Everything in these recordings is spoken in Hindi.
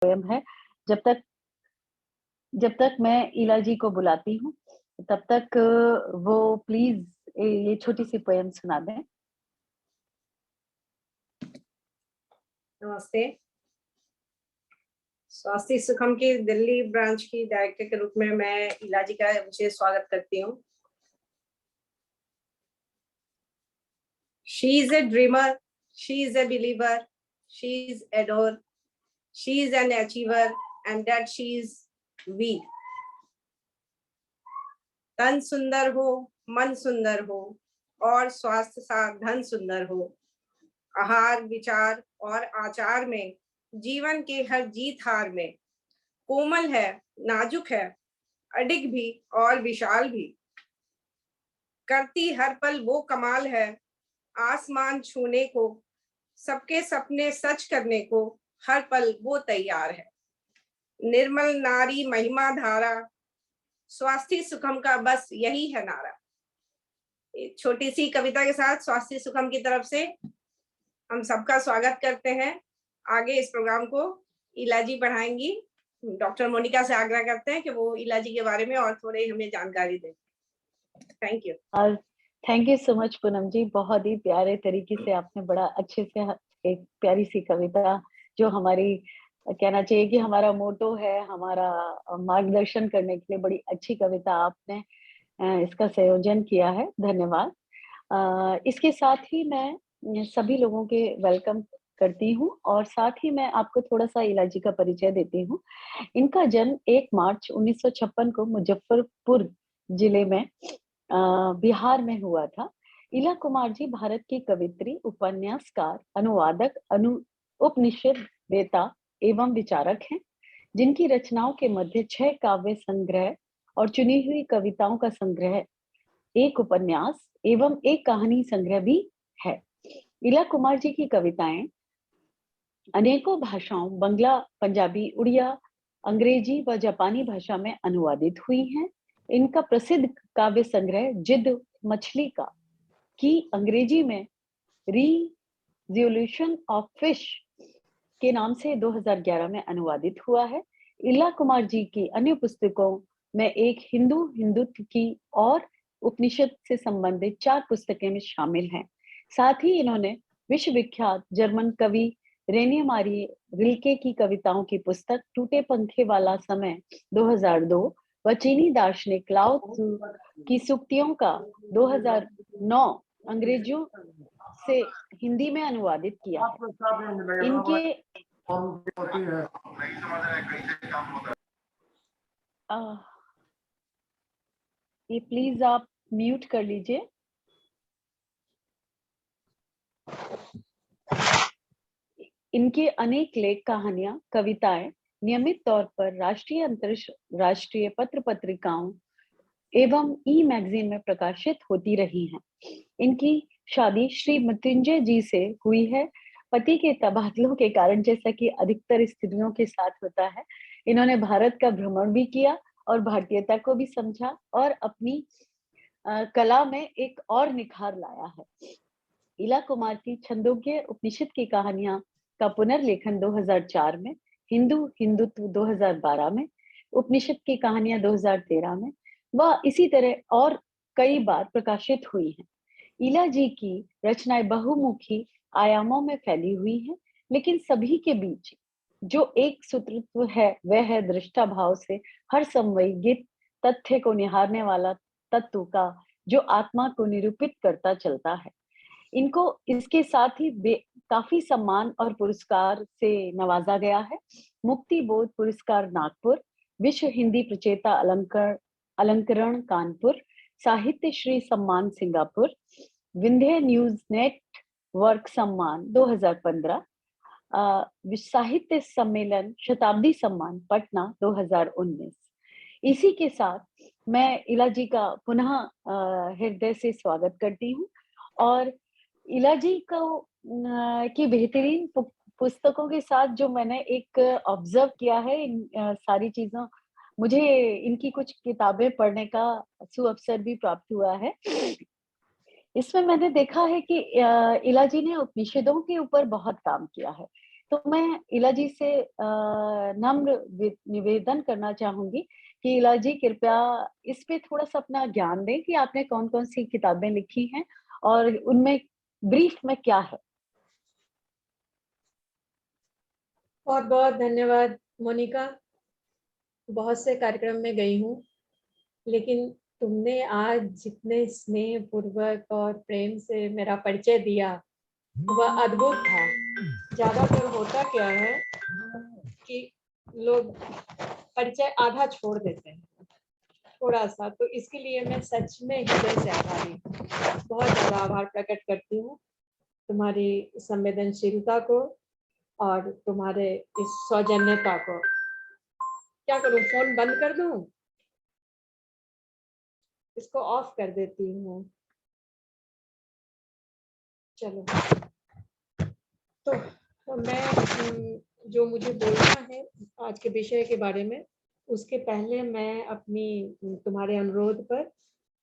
पोयम है। जब तक जब तक मैं इला जी को बुलाती हूँ, तब तक वो प्लीज ये छोटी सी पोयम सुना दें। नमस्ते। स्वास्थ्य सुखम की दिल्ली ब्रांच की डायरेक्टर के रूप में मैं इला जी का विशेष स्वागत करती हूँ। She is a dreamer, she is a believer, she is adore, she is an achiever, and that she is we. तन सुंदर हो, मन सुंदर हो, और स्वास्थ्य साथ धन सुंदर हो। आहार, विचार और आचार में, जीवन के हर जीत हार में, कोमल है, नाजुक है, अडिग भी और विशाल भी। करती हर पल वो कमाल है, आसमान छूने को, सबके सपने सच करने को, हर पल वो तैयार है। निर्मल नारी महिमा धारा, स्वास्थ्य सुखम का बस यही है नारा। एक छोटी सी कविता के साथ स्वास्थ्य सुखम की तरफ से हम सबका स्वागत करते हैं। आगे इस प्रोग्राम को इला जी बढ़ाएंगी। डॉक्टर मोनिका से आग्रह करते हैं कि वो इला जी के बारे में और थोड़े हमें जानकारी दें। Thank you. और thank you so much Poonam ji, बहुत ही प्यारे तरीके से आपने बड़ा अच्छे से एक प्यारी सी कविता, जो हमारी कहना चाहिए कि हमारा मोटो है, हमारा मार्गदर्शन करने के लिए बड़ी अच्छी कविता आपने इसका संयोजन किया है। धन्यवाद। इसके साथ ही मैं सभी लोगों के वेलकम करती हूँ और साथ ही मैं आपको थोड़ा सा इला जी का परिचय देती हूँ। इनका जन्म 1 मार्च 1956 को मुजफ्फरपुर जिले में बिहार में हुआ था। इला कुमार जी भारत की कवित्री, उपन्यासकार, अनुवादक, उपनिषद वेता एवं विचारक हैं, जिनकी रचनाओं के मध्य 6 काव्य संग्रह और चुनी हुई कविताओं का संग्रह, एक उपन्यास एवं एक कहानी संग्रह भी है। इला कुमार जी की कविताएं अनेकों भाषाओं, बंगला, पंजाबी, उड़िया, अंग्रेजी व जापानी भाषा में अनुवादित हुई हैं। इनका प्रसिद्ध काव्य संग्रह जिद मछली का, की अंग्रेजी में रिजोल्यूशन ऑफ फिश के नाम से 2011 में अनुवादित हुआ है। इला कुमार जी की अन्य पुस्तकों में एक हिंदुत्व की और उपनिषद से संबंधित 4 पुस्तकें में शामिल हैं। साथ ही इन्होंने विश्वविख्यात जर्मन कवि रेने मारी रिल्के की कविताओं की पुस्तक टूटे पंखे वाला समय 2002 व चीनी दार्शनिक लाओ त्सु की सूक्तियों का 2009 अंग्रेजों से हिंदी में अनुवादित किया है। इनके ये प्लीज आप म्यूट कर लीजिए। इनके अनेक लेख, कहानियां, कविताएं नियमित तौर पर राष्ट्रीय, अंतरराष्ट्रीय पत्र पत्रिकाओं एवं ई मैगजीन में प्रकाशित होती रही हैं। इनकी शादी श्री मृत्युंजय जी से हुई है। पति के तबादलों के कारण, जैसा कि अधिकतर स्त्रियों के साथ होता है, इन्होंने भारत का भ्रमण भी किया और भारतीयता को भी समझा और अपनी कला में एक और निखार लाया है। इला कुमार की छंदोग्य उपनिषद की कहानियां का पुनर्लेखन 2004 में, हिंदुत्व 2012 में, उपनिषद की कहानियां 2013 में व इसी तरह और कई बार प्रकाशित हुई हैं। इला जी की रचनाएं बहुमुखी आयामों में फैली हुई हैं, लेकिन सभी के बीच जो एक सूत्रत्व है वह है दृष्टा भाव से हर संवेगित तथ्य को निहारने वाला तत्व का, जो आत्मा को निरूपित करता चलता है। इनको इसके साथ ही काफी सम्मान और पुरस्कार से नवाजा गया है। मुक्ति बोध पुरस्कार नागपुर, विश्व हिंदी प्रचेता अलंकरण कानपुर, साहित्य श्री सम्मान सिंगापुर, विंध्य न्यूज नेटवर्क सम्मान 2015, साहित्य सम्मेलन शताब्दी सम्मान पटना 2019। इसी के साथ मैं इला जी का पुनः हृदय से स्वागत करती हूँ और इला जी को की बेहतरीन पुस्तकों के साथ जो मैंने एक ऑब्जर्व किया है, इन सारी चीजों, मुझे इनकी कुछ किताबें पढ़ने का सुअवसर भी प्राप्त हुआ है। इसमें मैंने देखा है कि इला जी ने उपनिषदों के ऊपर बहुत काम किया है। तो मैं इला जी से नम्र निवेदन करना चाहूंगी कि इला जी कृपया इस पे थोड़ा सा अपना ज्ञान दें कि आपने कौन-कौन सी किताबें लिखी हैं और उनमें ब्रीफ में क्या है? बहुत बहुत धन्यवाद मोनिका। बहुत से कार्यक्रम में गई हूँ, लेकिन तुमने आज जितने स्नेह पूर्वक और प्रेम से मेरा परिचय दिया वह अद्भुत था। ज्यादातर होता क्या है कि लोग परिचय आधा छोड़ देते हैं, थोड़ा सा, तो इसके लिए मैं सच में हृदय से आभारी हूँ। बहुत ज्यादा आभार प्रकट करती हूँ तुम्हारी संवेदनशीलता को और तुम्हारे इस सौजन्यता को। क्या करूं, फोन बंद कर दूं? इसको ऑफ कर देती हूँ। चलो, तो मैं जो मुझे बोलना है आज के विषय के बारे में, उसके पहले मैं अपनी तुम्हारे अनुरोध पर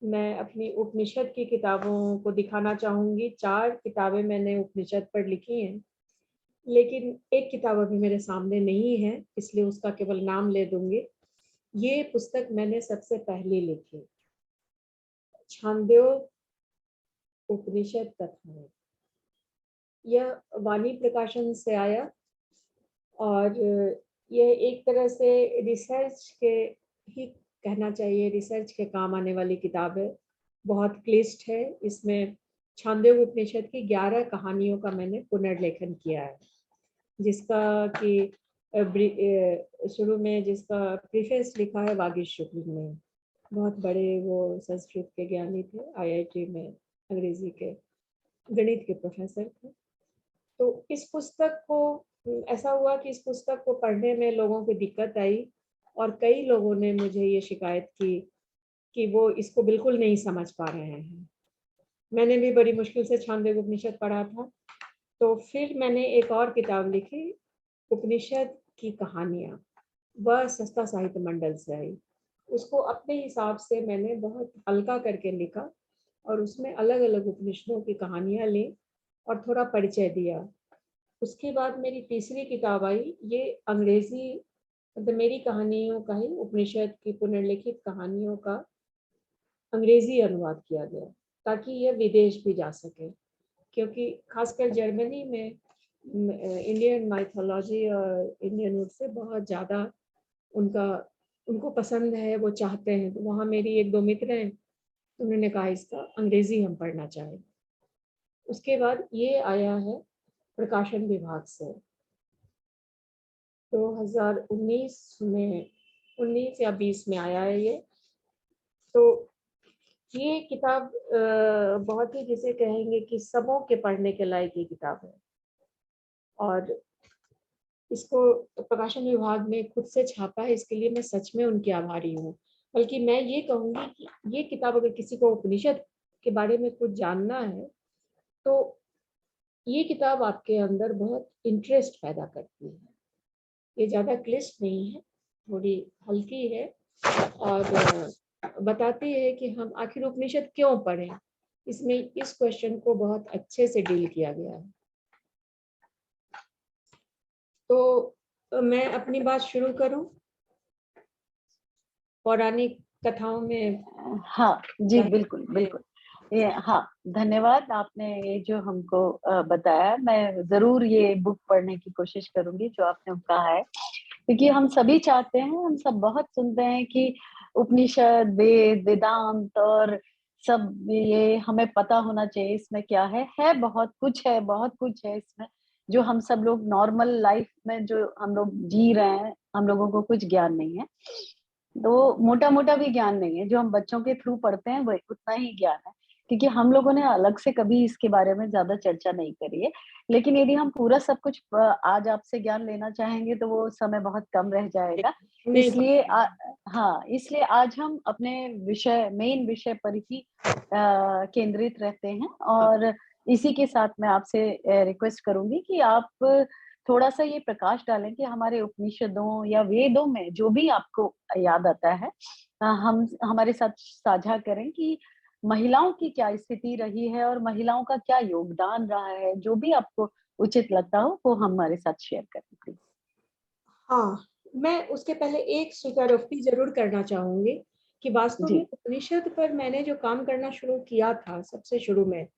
मैं अपनी उपनिषद की किताबों को दिखाना चाहूंगी। 4 किताबें मैंने उपनिषद पर लिखी हैं, लेकिन एक किताब अभी मेरे सामने नहीं है, इसलिए उसका केवल नाम ले दूंगी। ये पुस्तक मैंने सबसे पहले लिखी, छांदोग्य उपनिषद कथाएं। यह वाणी प्रकाशन से आया और यह एक तरह से रिसर्च के ही कहना चाहिए, रिसर्च के काम आने वाली किताब है। बहुत क्लिष्ट है। इसमें छांदोग्य उपनिषद की 11 कहानियों का मैंने पुनर्लेखन किया है, जिसका कि शुरू में जिसका प्रीफेस लिखा है वागीश शुक्ल ने। बहुत बड़े वो संस्कृत के ज्ञानी थे, आईआईटी में अंग्रेजी के गणित के प्रोफेसर थे। तो इस पुस्तक को ऐसा हुआ कि इस पुस्तक को पढ़ने में लोगों को दिक्कत आई और कई लोगों ने मुझे ये शिकायत की कि वो इसको बिल्कुल नहीं समझ पा रहे हैं। मैंने भी बड़ी मुश्किल से छांदोग्य उपनिषद पढ़ा था। तो फिर मैंने एक और किताब लिखी, उपनिषद की कहानियाँ। वह सस्ता साहित्य मंडल से आई। उसको अपने हिसाब से मैंने बहुत हल्का करके लिखा और उसमें अलग अलग उपनिषदों की कहानियाँ ली और थोड़ा परिचय दिया। उसके बाद मेरी तीसरी किताब आई, ये अंग्रेजी, मतलब मेरी कहानियों का ही, उपनिषद की पुनर्लिखित कहानियों का अंग्रेजी अनुवाद किया गया ताकि यह विदेश भी जा सके, क्योंकि खासकर जर्मनी में इंडियन माइथोलॉजी और इंडियन वुड से बहुत ज़्यादा उनको पसंद है, वो चाहते हैं। तो वहाँ मेरी 1-2 मित्र हैं, उन्होंने कहा इसका अंग्रेजी हम पढ़ना चाहें। उसके बाद ये आया है प्रकाशन विभाग से 2019 में, 19 या 20 में आया है ये। तो ये किताब बहुत ही, जिसे कहेंगे कि सबों के पढ़ने के लायक ये किताब है और इसको प्रकाशन विभाग में खुद से छापा है, इसके लिए मैं सच में उनकी आभारी हूँ। बल्कि मैं ये कहूँगी कि ये किताब अगर किसी को उपनिषद के बारे में कुछ जानना है तो ये किताब आपके अंदर बहुत इंटरेस्ट पैदा करती है। ये ज़्यादा क्लिष्ट नहीं है, थोड़ी हल्की है और बताती है कि हम आखिर उपनिषद क्यों पढ़ें। इसमें इस क्वेश्चन को बहुत अच्छे से डील किया गया है। तो मैं अपनी बात शुरू करूं पौराणिक कथाओं में। हाँ जी, बिल्कुल बिल्कुल। ये हाँ, धन्यवाद, आपने ये जो हमको बताया। मैं जरूर ये बुक पढ़ने की कोशिश करूंगी जो आपने कहा है, क्योंकि हम सभी चाहते हैं, हम सब बहुत सुनते हैं कि उपनिषद, वेद, वेदांत और सब ये हमें पता होना चाहिए इसमें क्या है बहुत कुछ है, बहुत कुछ है इसमें जो हम सब लोग नॉर्मल लाइफ में जो हम लोग जी रहे हैं, हम लोगों को कुछ ज्ञान नहीं है। तो मोटा मोटा भी ज्ञान नहीं है, जो हम बच्चों के थ्रू पढ़ते हैं वही उतना ही ज्ञान है, क्योंकि हम लोगों ने अलग से कभी इसके बारे में ज्यादा चर्चा नहीं करी है। लेकिन यदि हम पूरा सब कुछ आज आपसे ज्ञान लेना चाहेंगे तो वो समय बहुत कम रह जाएगा। इसलिए हाँ, इसलिए आज हम अपने मेन विषय पर ही केंद्रित रहते हैं और इसी के साथ मैं आपसे रिक्वेस्ट करूंगी कि आप थोड़ा सा ये प्रकाश डालें कि हमारे उपनिषदों या वेदों में जो भी आपको याद आता है, हम हमारे साथ साझा करें कि महिलाओं की क्या स्थिति रही है और महिलाओं का क्या योगदान रहा है, जो भी आपको उचित लगता हो वो हमारे साथ शेयर करें प्लीज। हाँ, मैं उसके पहले एक स्वीकारोक्ति जरूर करना चाहूंगी कि वास्तव जी में उपनिषद पर मैंने जो काम करना शुरू किया था सबसे शुरू में,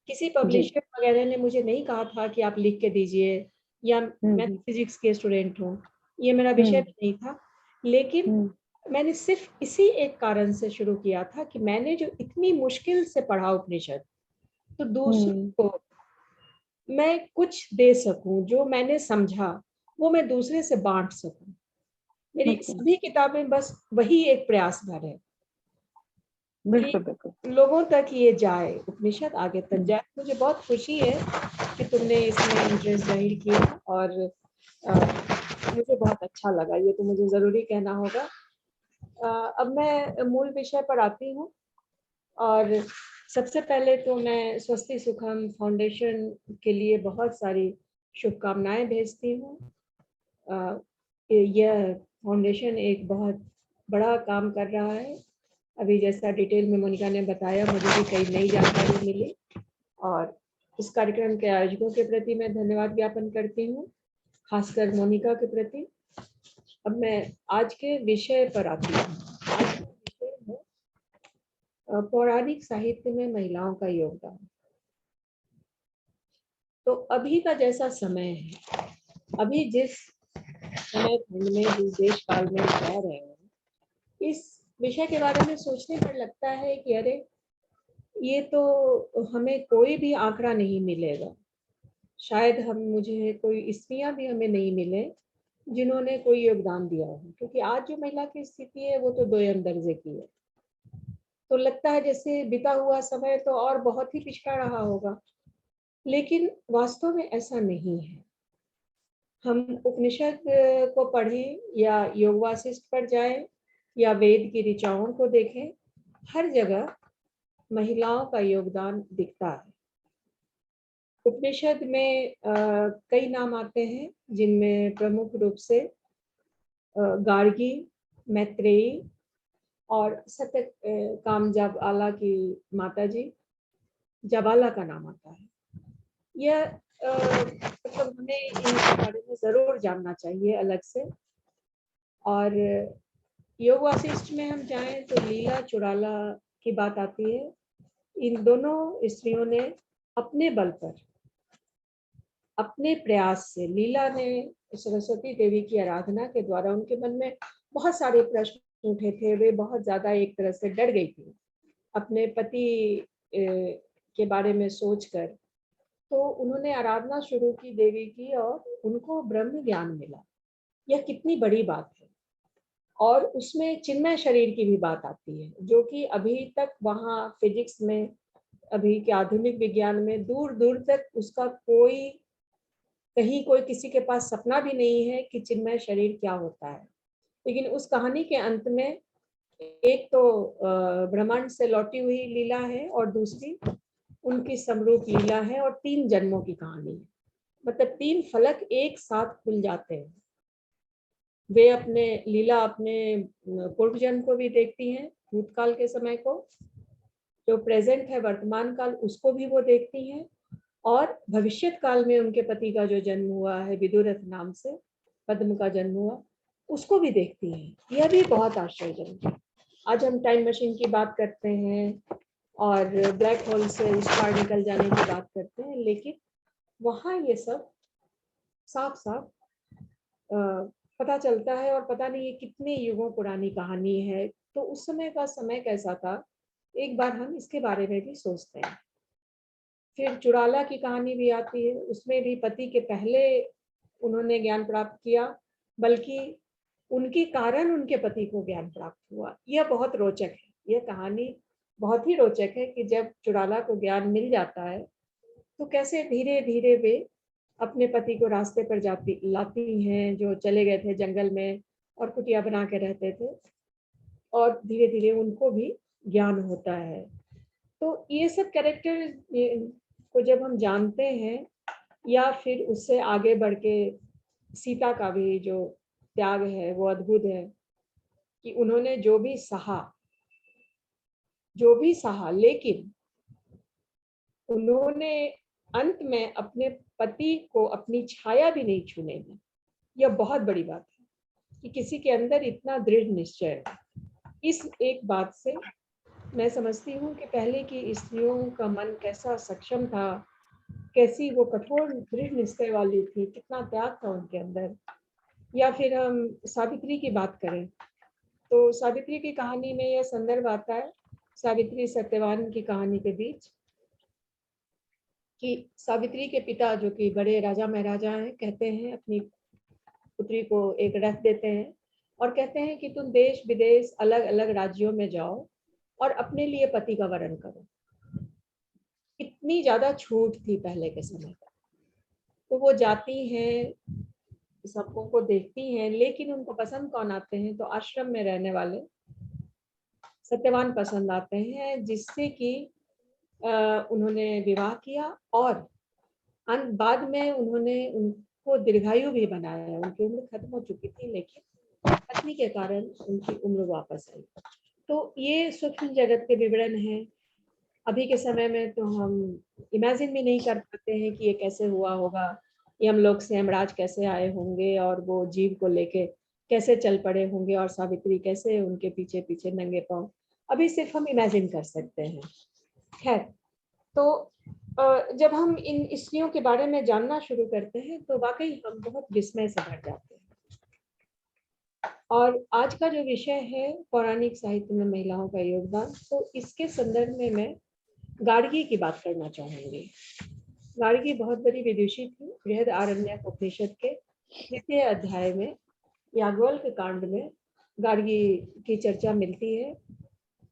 किसी जी। पब्लिशर वगैरह ने मुझे नहीं कहा था कि आप लिख के दीजिए, या मैं हम्म फिजिक्स के स्टूडेंट हूँ, ये मेरा विषय भी नहीं था। लेकिन हम्म मैंने सिर्फ इसी एक कारण से शुरू किया था कि मैंने जो इतनी मुश्किल से पढ़ा उपनिषद, तो हम्म। दूसरों को मैं कुछ दे सकूं, जो मैंने समझा वो मैं दूसरे से बांट सकूं। मेरी ओके। सभी किताबें बस वही एक प्रयास भर है कि बिल्कुल बिल्कुल। लोगों तक ये जाए, उपनिषद आगे तक हम्म, जाए। मुझे बहुत खुशी है कि तुमने इसमें इंटरेस्ट जाहिर किया, और मुझे बहुत अच्छा लगा, ये तो मुझे ज़रूरी कहना होगा। अब मैं मूल विषय पर आती हूँ, और सबसे पहले तो मैं स्वस्ति सुखम फाउंडेशन के लिए बहुत सारी शुभकामनाएं भेजती हूँ। यह फाउंडेशन एक बहुत बड़ा काम कर रहा है। अभी जैसा डिटेल में मोनिका ने बताया, मुझे भी कई नई जानकारी मिली, और इस कार्यक्रम के आयोजकों के प्रति मैं धन्यवाद ज्ञापन करती हूँ, खासकर मोनिका के प्रति। अब मैं आज के विषय पर आती हूँ। आज का विषय है पौराणिक साहित्य में महिलाओं का योगदान। तो अभी का जैसा समय है, अभी जिस समय खंड में, जिस देश काल में रह रहे हैं, इस विषय के बारे में सोचने पर लगता है कि अरे, ये तो हमें कोई भी आंकड़ा नहीं मिलेगा। शायद मुझे कोई स्त्रियां भी हमें नहीं मिले जिन्होंने कोई योगदान दिया हो, क्योंकि आज जो महिला की स्थिति है वो तो दोयम दर्जे की है। तो लगता है जैसे बीता हुआ समय तो और बहुत ही पिछड़ा रहा होगा, लेकिन वास्तव में ऐसा नहीं है। हम उपनिषद को पढ़ें, या योग वासिष्ठ पर जाएं, या वेद की ऋचाओं को देखें, हर जगह महिलाओं का योगदान दिखता है। उपनिषद में कई नाम आते हैं, जिनमें प्रमुख रूप से गार्गी, मैत्रेयी और सत्य काम जाबाला की माता जी जाबाला का नाम आता है। यह मतलब हमें इनके बारे में जरूर जानना चाहिए अलग से। और योग वासिष्ठ में हम जाएं तो लीला चुराला की बात आती है। इन दोनों स्त्रियों ने अपने बल पर, अपने प्रयास से, लीला ने सरस्वती देवी की आराधना के द्वारा, उनके मन में बहुत सारे प्रश्न उठे थे, वे बहुत ज्यादा एक तरह से डर गई थी अपने पति के बारे में सोचकर। तो उन्होंने आराधना शुरू की देवी की, और उनको ब्रह्म ज्ञान मिला। यह कितनी बड़ी बात है। और उसमें चिन्मय शरीर की भी बात आती है, जो कि अभी तक वहाँ फिजिक्स में, अभी के आधुनिक विज्ञान में दूर दूर तक उसका कोई, कहीं कोई किसी के पास सपना भी नहीं है कि चिन्मय शरीर क्या होता है। लेकिन उस कहानी के अंत में एक तो ब्रह्मांड से लौटी हुई लीला है, और दूसरी उनकी समरूप लीला है, और 3 जन्मों की कहानी है। मतलब 3 फलक एक साथ खुल जाते हैं। वे अपने लीला, अपने पूर्व जन्म को भी देखती हैं, भूतकाल के समय को, जो प्रेजेंट है वर्तमान काल, उसको भी वो देखती हैं, और भविष्यत काल में उनके पति का जो जन्म हुआ है विदुरथ नाम से, पद्म का जन्म हुआ, उसको भी देखती हैं। यह भी बहुत आश्चर्यजनक है। आज हम टाइम मशीन की बात करते हैं और ब्लैक होल से उस पार निकल जाने की बात करते हैं, लेकिन वहाँ ये सब साफ साफ पता चलता है। और पता नहीं ये कितने युगों पुरानी कहानी है। तो उस समय का समय कैसा था, एक बार हम इसके बारे में भी सोचते हैं। फिर चुड़ाला की कहानी भी आती है, उसमें भी पति के पहले उन्होंने ज्ञान प्राप्त किया, बल्कि उनके कारण उनके पति को ज्ञान प्राप्त हुआ। यह बहुत रोचक है, यह कहानी बहुत ही रोचक है कि जब चुड़ाला को ज्ञान मिल जाता है तो कैसे धीरे धीरे वे अपने पति को रास्ते पर लाती हैं, जो चले गए थे जंगल में और कुटिया बना के रहते थे, और धीरे धीरे उनको भी ज्ञान होता है। तो ये सब कैरेक्टर को जब हम जानते हैं, या फिर उससे आगे बढ़ के सीता का भी जो त्याग है वो अद्भुत है, कि उन्होंने जो भी सहा, लेकिन उन्होंने अंत में अपने पति को अपनी छाया भी नहीं छूने दें। यह बहुत बड़ी बात है कि किसी के अंदर इतना दृढ़ निश्चय है। इस एक बात से मैं समझती हूँ कि पहले की स्त्रियों का मन कैसा सक्षम था, कैसी वो कठोर दृढ़ निश्चय वाली थी, कितना त्याग था उनके अंदर। या फिर हम सावित्री की बात करें तो सावित्री की कहानी में यह संदर्भ आता है सावित्री सत्यवान की कहानी के बीच कि सावित्री के पिता जो कि बड़े राजा महाराजा हैं, कहते हैं अपनी पुत्री को एक रथ देते हैं और कहते हैं कि तुम देश विदेश अलग अलग राज्यों में जाओ और अपने लिए पति का वरण करो। इतनी ज्यादा छूट थी पहले के समय पर। तो वो जाती हैं, सबको को देखती हैं, लेकिन उनको पसंद कौन आते हैं? तो आश्रम में रहने वाले सत्यवान पसंद आते हैं, जिससे कि उन्होंने विवाह किया और बाद में उन्होंने उनको दीर्घायु भी बनाया। उनकी उम्र खत्म हो चुकी थी, लेकिन पत्नी के कारण उनकी उम्र वापस आई। तो ये सूक्ष्म जगत के विवरण हैं। अभी के समय में तो हम इमेजिन भी नहीं कर पाते हैं कि ये कैसे हुआ होगा, यमलोक से यमराज कैसे आए होंगे और वो जीव को लेके कैसे चल पड़े होंगे और सावित्री कैसे उनके पीछे पीछे नंगे पांव। अभी सिर्फ हम इमेजिन कर सकते हैं। खैर, तो जब हम इन स्त्रियों के बारे में जानना शुरू करते हैं तो वाकई हम बहुत विस्मय से भर जाते हैं। और आज का जो विषय है पौराणिक साहित्य में महिलाओं का योगदान, तो इसके संदर्भ में मैं गार्गी की बात करना चाहूंगी। गार्गी बहुत बड़ी विदुषी थी। बृहद आरण्यक उपनिषद के 3 अध्याय में याज्ञवल्क्य के कांड में गार्गी की चर्चा मिलती है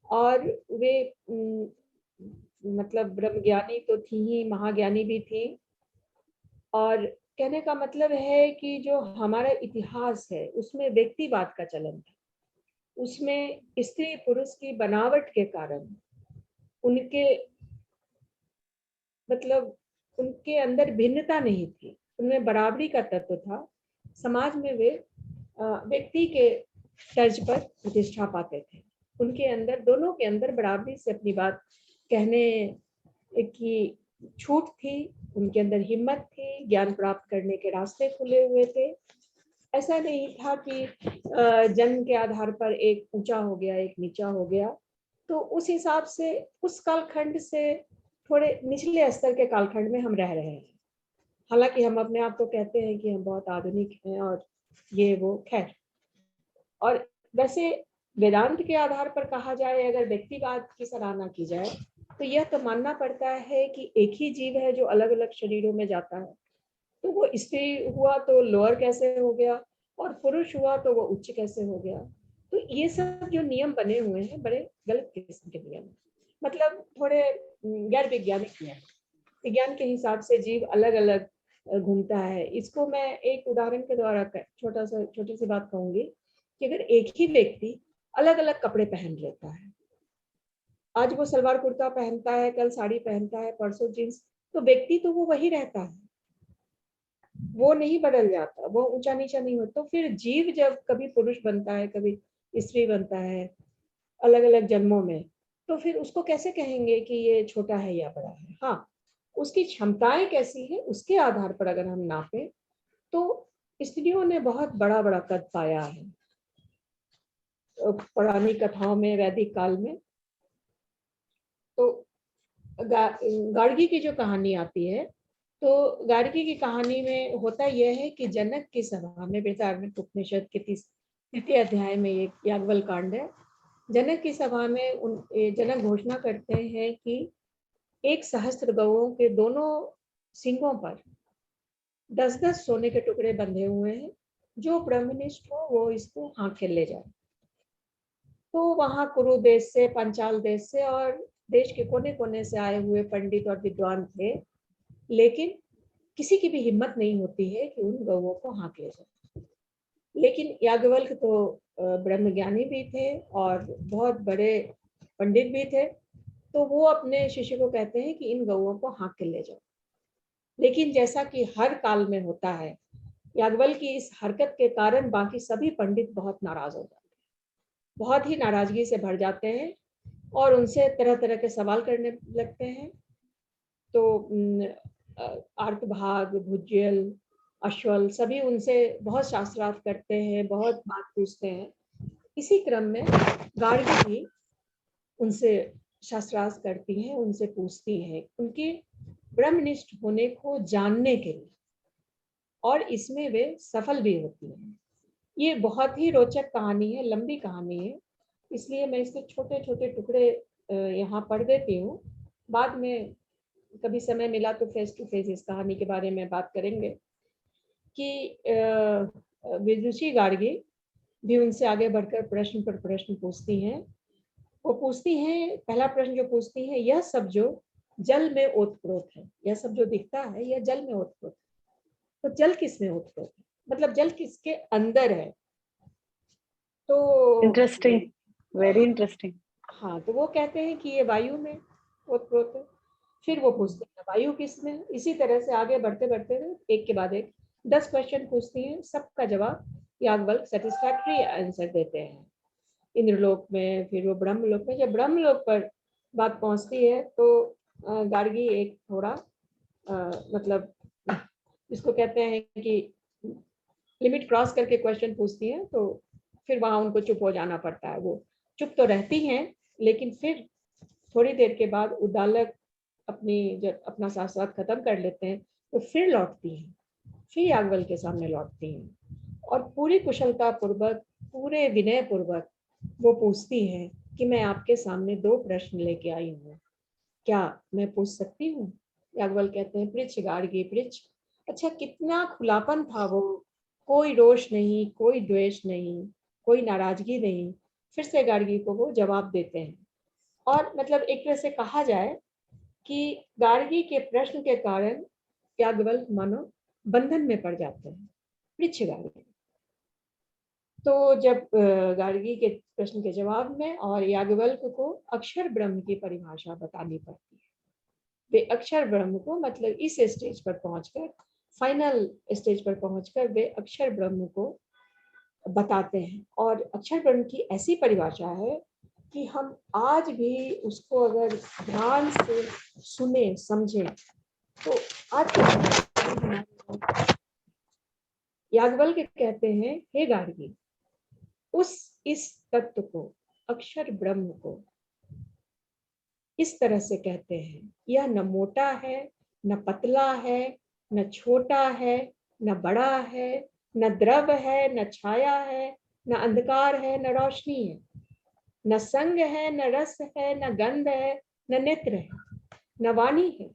और वे मतलब ब्रह्मज्ञानी तो थी ही, महाज्ञानी भी थी। और कहने का मतलब है कि जो हमारा इतिहास है उसमें व्यक्तिवाद का चलन था। उसमें स्त्री पुरुष की बनावट के कारण उनके मतलब उनके अंदर भिन्नता नहीं थी, उनमें बराबरी का तत्व था। समाज में वे व्यक्ति के तर्ज पर प्रतिष्ठा पाते थे। उनके अंदर, दोनों के अंदर बराबरी से अपनी बात कहने की छूट थी। उनके अंदर हिम्मत थी, ज्ञान प्राप्त करने के रास्ते खुले हुए थे। ऐसा नहीं था कि जन्म के आधार पर एक ऊंचा हो गया एक नीचा हो गया। तो उस हिसाब से उस कालखंड से थोड़े निचले स्तर के कालखंड में हम रह रहे हैं। हालांकि हम अपने आप को कहते हैं कि हम बहुत आधुनिक हैं और ये वो, खैर। और वैसे वेदांत के आधार पर कहा जाए, अगर व्यक्तिवाद की सराहना की जाए, तो यह तो मानना पड़ता है कि एक ही जीव है जो अलग अलग शरीरों में जाता है। तो वो स्त्री हुआ तो लोअर कैसे हो गया और पुरुष हुआ तो वो उच्च कैसे हो गया। तो ये सब जो नियम बने हुए हैं बड़े गलत किस्म के नियम, मतलब थोड़े गैर वैज्ञानिक नियम। विज्ञान के हिसाब से जीव अलग अलग घूमता है। इसको मैं एक उदाहरण के द्वारा छोटी सी बात कहूंगी कि अगर एक ही व्यक्ति अलग अलग कपड़े पहन लेता है, आज वो सलवार कुर्ता पहनता है, कल साड़ी पहनता है, परसों जींस, तो व्यक्ति तो वो वही रहता है, वो नहीं बदल जाता, वो ऊंचा नीचा नहीं होता। तो फिर जीव जब कभी पुरुष बनता है, कभी स्त्री बनता है अलग अलग जन्मों में, तो फिर उसको कैसे कहेंगे कि ये छोटा है या बड़ा है? हाँ, उसकी क्षमताएं कैसी है उसके आधार पर अगर हम नापें तो स्त्रियों ने बहुत बड़ा बड़ा कद पाया है पौराणिक कथाओं में, वैदिक काल में। तो गार्गी की जो कहानी आती है, तो गार्गी की कहानी में होता यह है कि जनक की सभा में, बृहदारण्यक उपनिषद के 3 अध्याय में एक याज्ञवल्क्य कांड है। जनक की सभा में जनक घोषणा करते हैं कि एक सहस्त्र गौओं के दोनों सींगों पर 10-10 सोने के टुकड़े बंधे हुए हैं, जो ब्रह्मनिष्ठ हो वो इसको हाँक के ले जाए। तो वहां कुरु देश से, पंचाल देश से और देश के कोने कोने से आए हुए पंडित और विद्वान थे, लेकिन किसी की भी हिम्मत नहीं होती है कि उन गौओं को हाँक ले जाए। लेकिन याज्ञवल्क्य तो ब्रह्मज्ञानी भी थे और बहुत बड़े पंडित भी थे, तो वो अपने शिष्य को कहते हैं कि इन गौओं को हाँक के ले जाओ। लेकिन जैसा कि हर काल में होता है, याज्ञवल्क्य की इस हरकत के कारण बाकी सभी पंडित बहुत नाराज हो जाते हैं, बहुत ही नाराजगी से भर जाते हैं और उनसे तरह तरह के सवाल करने लगते हैं। तो आर्तभाग, भुज्यल, अश्वल सभी उनसे बहुत शास्त्रार्थ करते हैं, बहुत बात पूछते हैं। इसी क्रम में गार्गी भी उनसे शास्त्रार्थ करती हैं, उनसे पूछती हैं उनके ब्रह्मनिष्ठ होने को जानने के लिए, और इसमें वे सफल भी होती हैं। ये बहुत ही रोचक कहानी है, लंबी कहानी है, इसलिए मैं इसके छोटे छोटे टुकड़े यहाँ पढ़ देती हूँ। बाद में कभी समय मिला तो फेस टू फेस इस कहानी के बारे में बात करेंगे कि विदुषी गार्गी भी उनसे आगे बढ़कर प्रश्न पर प्रश्न पूछती हैं। वो पूछती हैं, पहला प्रश्न जो पूछती है, यह सब जो जल में ओतप्रोत है, यह सब जो दिखता है यह जल में ओतप्रोत है, तो जल किस में ओतप्रोत है, मतलब जल किसके अंदर है। तो इंटरेस्टिंग, वेरी इंटरेस्टिंग। हाँ, तो वो कहते हैं कि ये वायु में ओतप्रोत है। फिर वो पूछते हैं वायु किस में। इसी तरह से आगे बढ़ते बढ़ते एक के बाद एक 10 क्वेश्चन पूछती हैं, सबका जवाब याज्ञवल्क्य सेटिस्फैक्टरी आंसर देते हैं। इंद्रलोक में, फिर वो ब्रह्मलोक में, जब ब्रह्मलोक पर बात पहुंचती है तो गार्गी एक थोड़ा मतलब इसको कहते हैं कि लिमिट क्रॉस करके क्वेश्चन पूछती हैं, तो फिर वहां उनको चुप हो जाना पड़ता है। वो चुप तो रहती हैं, लेकिन फिर थोड़ी देर के बाद उद्दालक जब अपना शास्त्रार्थ खत्म कर लेते हैं तो फिर लौटती हैं, फिर याज्ञवल्क्य के सामने लौटती हैं और पूरी कुशलता पूर्वक, पूरे विनय पूर्वक वो पूछती हैं कि मैं आपके सामने 2 प्रश्न लेके आई हूँ, क्या मैं पूछ सकती हूँ। याज्ञवल्क्य कहते हैं, पृच्छ गार्गी पृच्छ। अच्छा, कितना खुलापन था वो, कोई रोष नहीं, कोई द्वेष नहीं, कोई नाराजगी नहीं। फिर से गार्गी को वो जवाब देते हैं, और मतलब एक तरह से कहा जाए कि गार्गी के प्रश्न के कारण याज्ञवल्क्य मानो बंधन में पड़ जाते हैं, पृच्छ गार्गी। तो जब गार्गी के प्रश्न के जवाब में और याज्ञवल्क्य को अक्षर ब्रह्म की परिभाषा बतानी पड़ती है। वे अक्षर ब्रह्म को, मतलब इस स्टेज पर पहुंचकर, फाइनल स्टेज पर पहुंचकर वे अक्षर ब्रह्म को बताते हैं। और अक्षर ब्रह्म की ऐसी परिभाषा है कि हम आज भी उसको अगर ध्यान से सुने समझें तो आज याज्ञवल्क्य कहते हैं, हे गार्गी, इस तत्व को, अक्षर ब्रह्म को इस तरह से कहते हैं, यह न मोटा है, न पतला है, न छोटा है, न बड़ा है, न द्रव है, न छाया है, न अंधकार है, न रोशनी है, न संग है, न रस है, न गंध है, न नेत्र है, न वाणी है,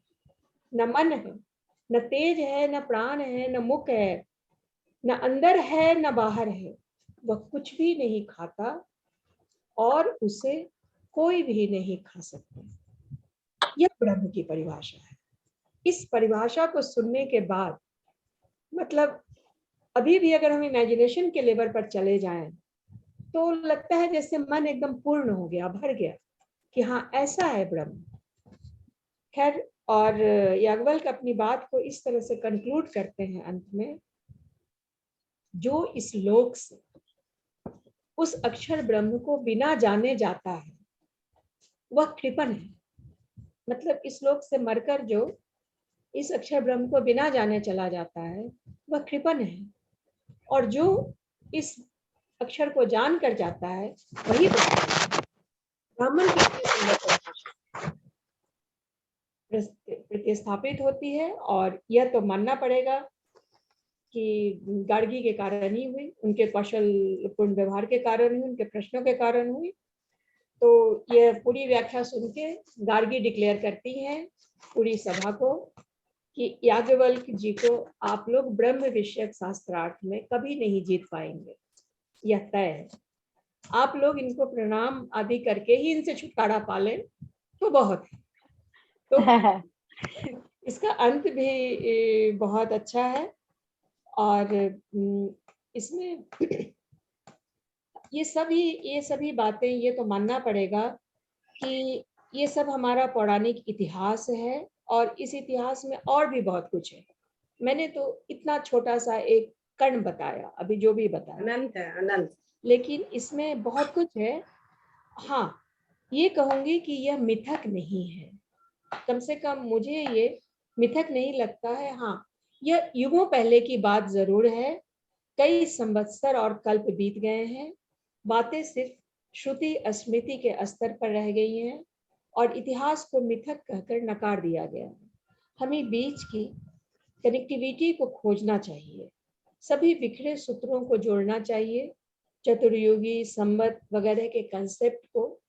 न मन है, न तेज है, न प्राण है, न मुख है, न अंदर है, न बाहर है। वह कुछ भी नहीं खाता और उसे कोई भी नहीं खा सकता। यह ब्रह्म की परिभाषा है। इस परिभाषा को सुनने के बाद, मतलब अभी भी अगर हम इमेजिनेशन के लेवल पर चले जाएं तो लगता है जैसे मन एकदम पूर्ण हो गया, भर गया, कि हाँ ऐसा है ब्रह्म। खैर, और याज्ञवल्क्य अपनी बात को इस तरह से कंक्लूड करते हैं अंत में, जो इस लोक से उस अक्षर ब्रह्म को बिना जाने जाता है वह कृपण है। मतलब इस लोक से मरकर जो इस अक्षर ब्रह्म को बिना जाने चला जाता है वह कृपण है, और जो इस अक्षर को जान कर जाता है वही ब्राह्मण की प्रतिस्थापित होती है। और यह तो मानना पड़ेगा कि गार्गी के कारण ही हुई, उनके कौशल पूर्ण व्यवहार के कारण हुई, उनके प्रश्नों के कारण हुई। तो यह पूरी व्याख्या सुन के गार्गी डिक्लेयर करती हैं पूरी सभा को कि याज्ञवल्क्य जी को आप लोग ब्रह्म विषयक शास्त्रार्थ में कभी नहीं जीत पाएंगे, यह तय है। आप लोग इनको प्रणाम आदि करके ही इनसे छुटकारा पा लें तो बहुत है। तो इसका अंत भी बहुत अच्छा है। और इसमें ये सभी बातें, ये तो मानना पड़ेगा कि ये सब हमारा पौराणिक इतिहास है, और इस इतिहास में और भी बहुत कुछ है। मैंने तो इतना छोटा सा एक कण बताया, अभी जो भी बताया अनंत है, अनंत। लेकिन इसमें बहुत कुछ है। हाँ, ये कहूंगी कि यह मिथक नहीं है, कम से कम मुझे ये मिथक नहीं लगता है। हाँ, यह युगों पहले की बात जरूर है, कई संवत्सर और कल्प बीत गए हैं, बातें सिर्फ श्रुति स्मृति के स्तर पर रह गई हैं और इतिहास को मिथक कहकर नकार दिया गया है। हमें बीच की कनेक्टिविटी को खोजना चाहिए, सभी बिखरे सूत्रों को जोड़ना चाहिए, चतुर्युगी संवत वगैरह के कंसेप्ट को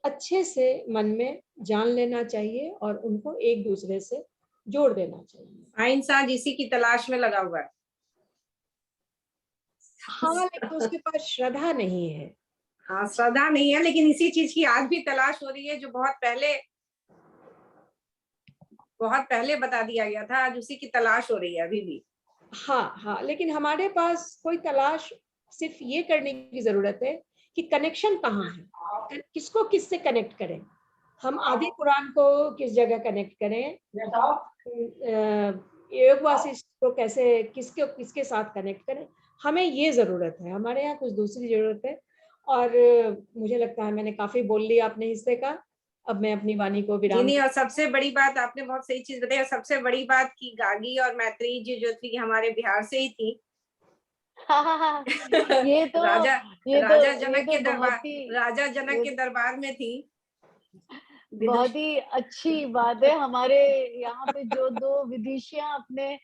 अच्छे से मन में जान लेना चाहिए और उनको एक दूसरे से जोड़ देना चाहिए। इंसान इसी की तलाश में लगा हुआ है। हाँ, लेकिन उसके पास श्रद्धा नहीं है। हाँ, श्रद्धा नहीं है, लेकिन इसी चीज की आज भी तलाश हो रही है जो बहुत पहले बता दिया गया था, आज उसी की तलाश हो रही है अभी भी। हाँ हाँ, लेकिन हमारे पास कोई तलाश सिर्फ ये करने की जरूरत है कि कनेक्शन कहाँ है, किसको किससे कनेक्ट करें। हम आदि कुरान को किस जगह कनेक्ट करें, योग वासिष्ठ को कैसे किसके साथ कनेक्ट करें, हमें ये जरूरत है। हमारे यहाँ कुछ दूसरी जरूरत है। और मुझे लगता है मैंने काफी बोल लिया अपने हिस्से का, अब मैं अपनी वाणी को विराम। नहीं, और सबसे बड़ी बात आपने बहुत सही चीज बताई। सबसे बड़ी बात की गार्गी और मैत्रेयी जी जो थी हमारे बिहार से ही थी। ये तो राजा जनक के दरबार में थी। बहुत ही अच्छी बात है। हमारे यहाँ पे जो दो विदुषियां अपने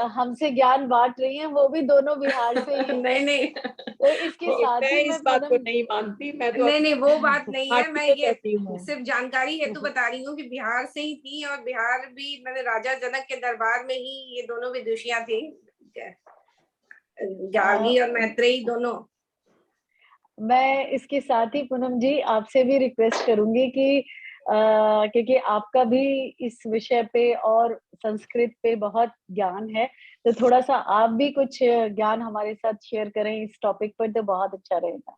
हमसे ज्ञान बांट रही हैं, वो भी दोनों बिहार से ही। नहीं तो इसके साथ ही मैं इस बात को नहीं मानती। मैं तो नहीं, वो बात नहीं है। मैं ये सिर्फ जानकारी हेतु बता रही हूँ कि बिहार से ही थी, और बिहार भी मैंने राजा जनक के दरबार में ही ये दोनों विदुषियां थी, गार्गी और मैत्रेयी दोनों। मैं इसके साथ ही पूनम जी आपसे भी रिक्वेस्ट करूंगी कि क्योंकि आपका भी इस विषय पे और संस्कृत पे बहुत ज्ञान है, तो थोड़ा सा आप भी कुछ ज्ञान हमारे साथ शेयर करें इस टॉपिक पर, तो बहुत अच्छा रहेगा।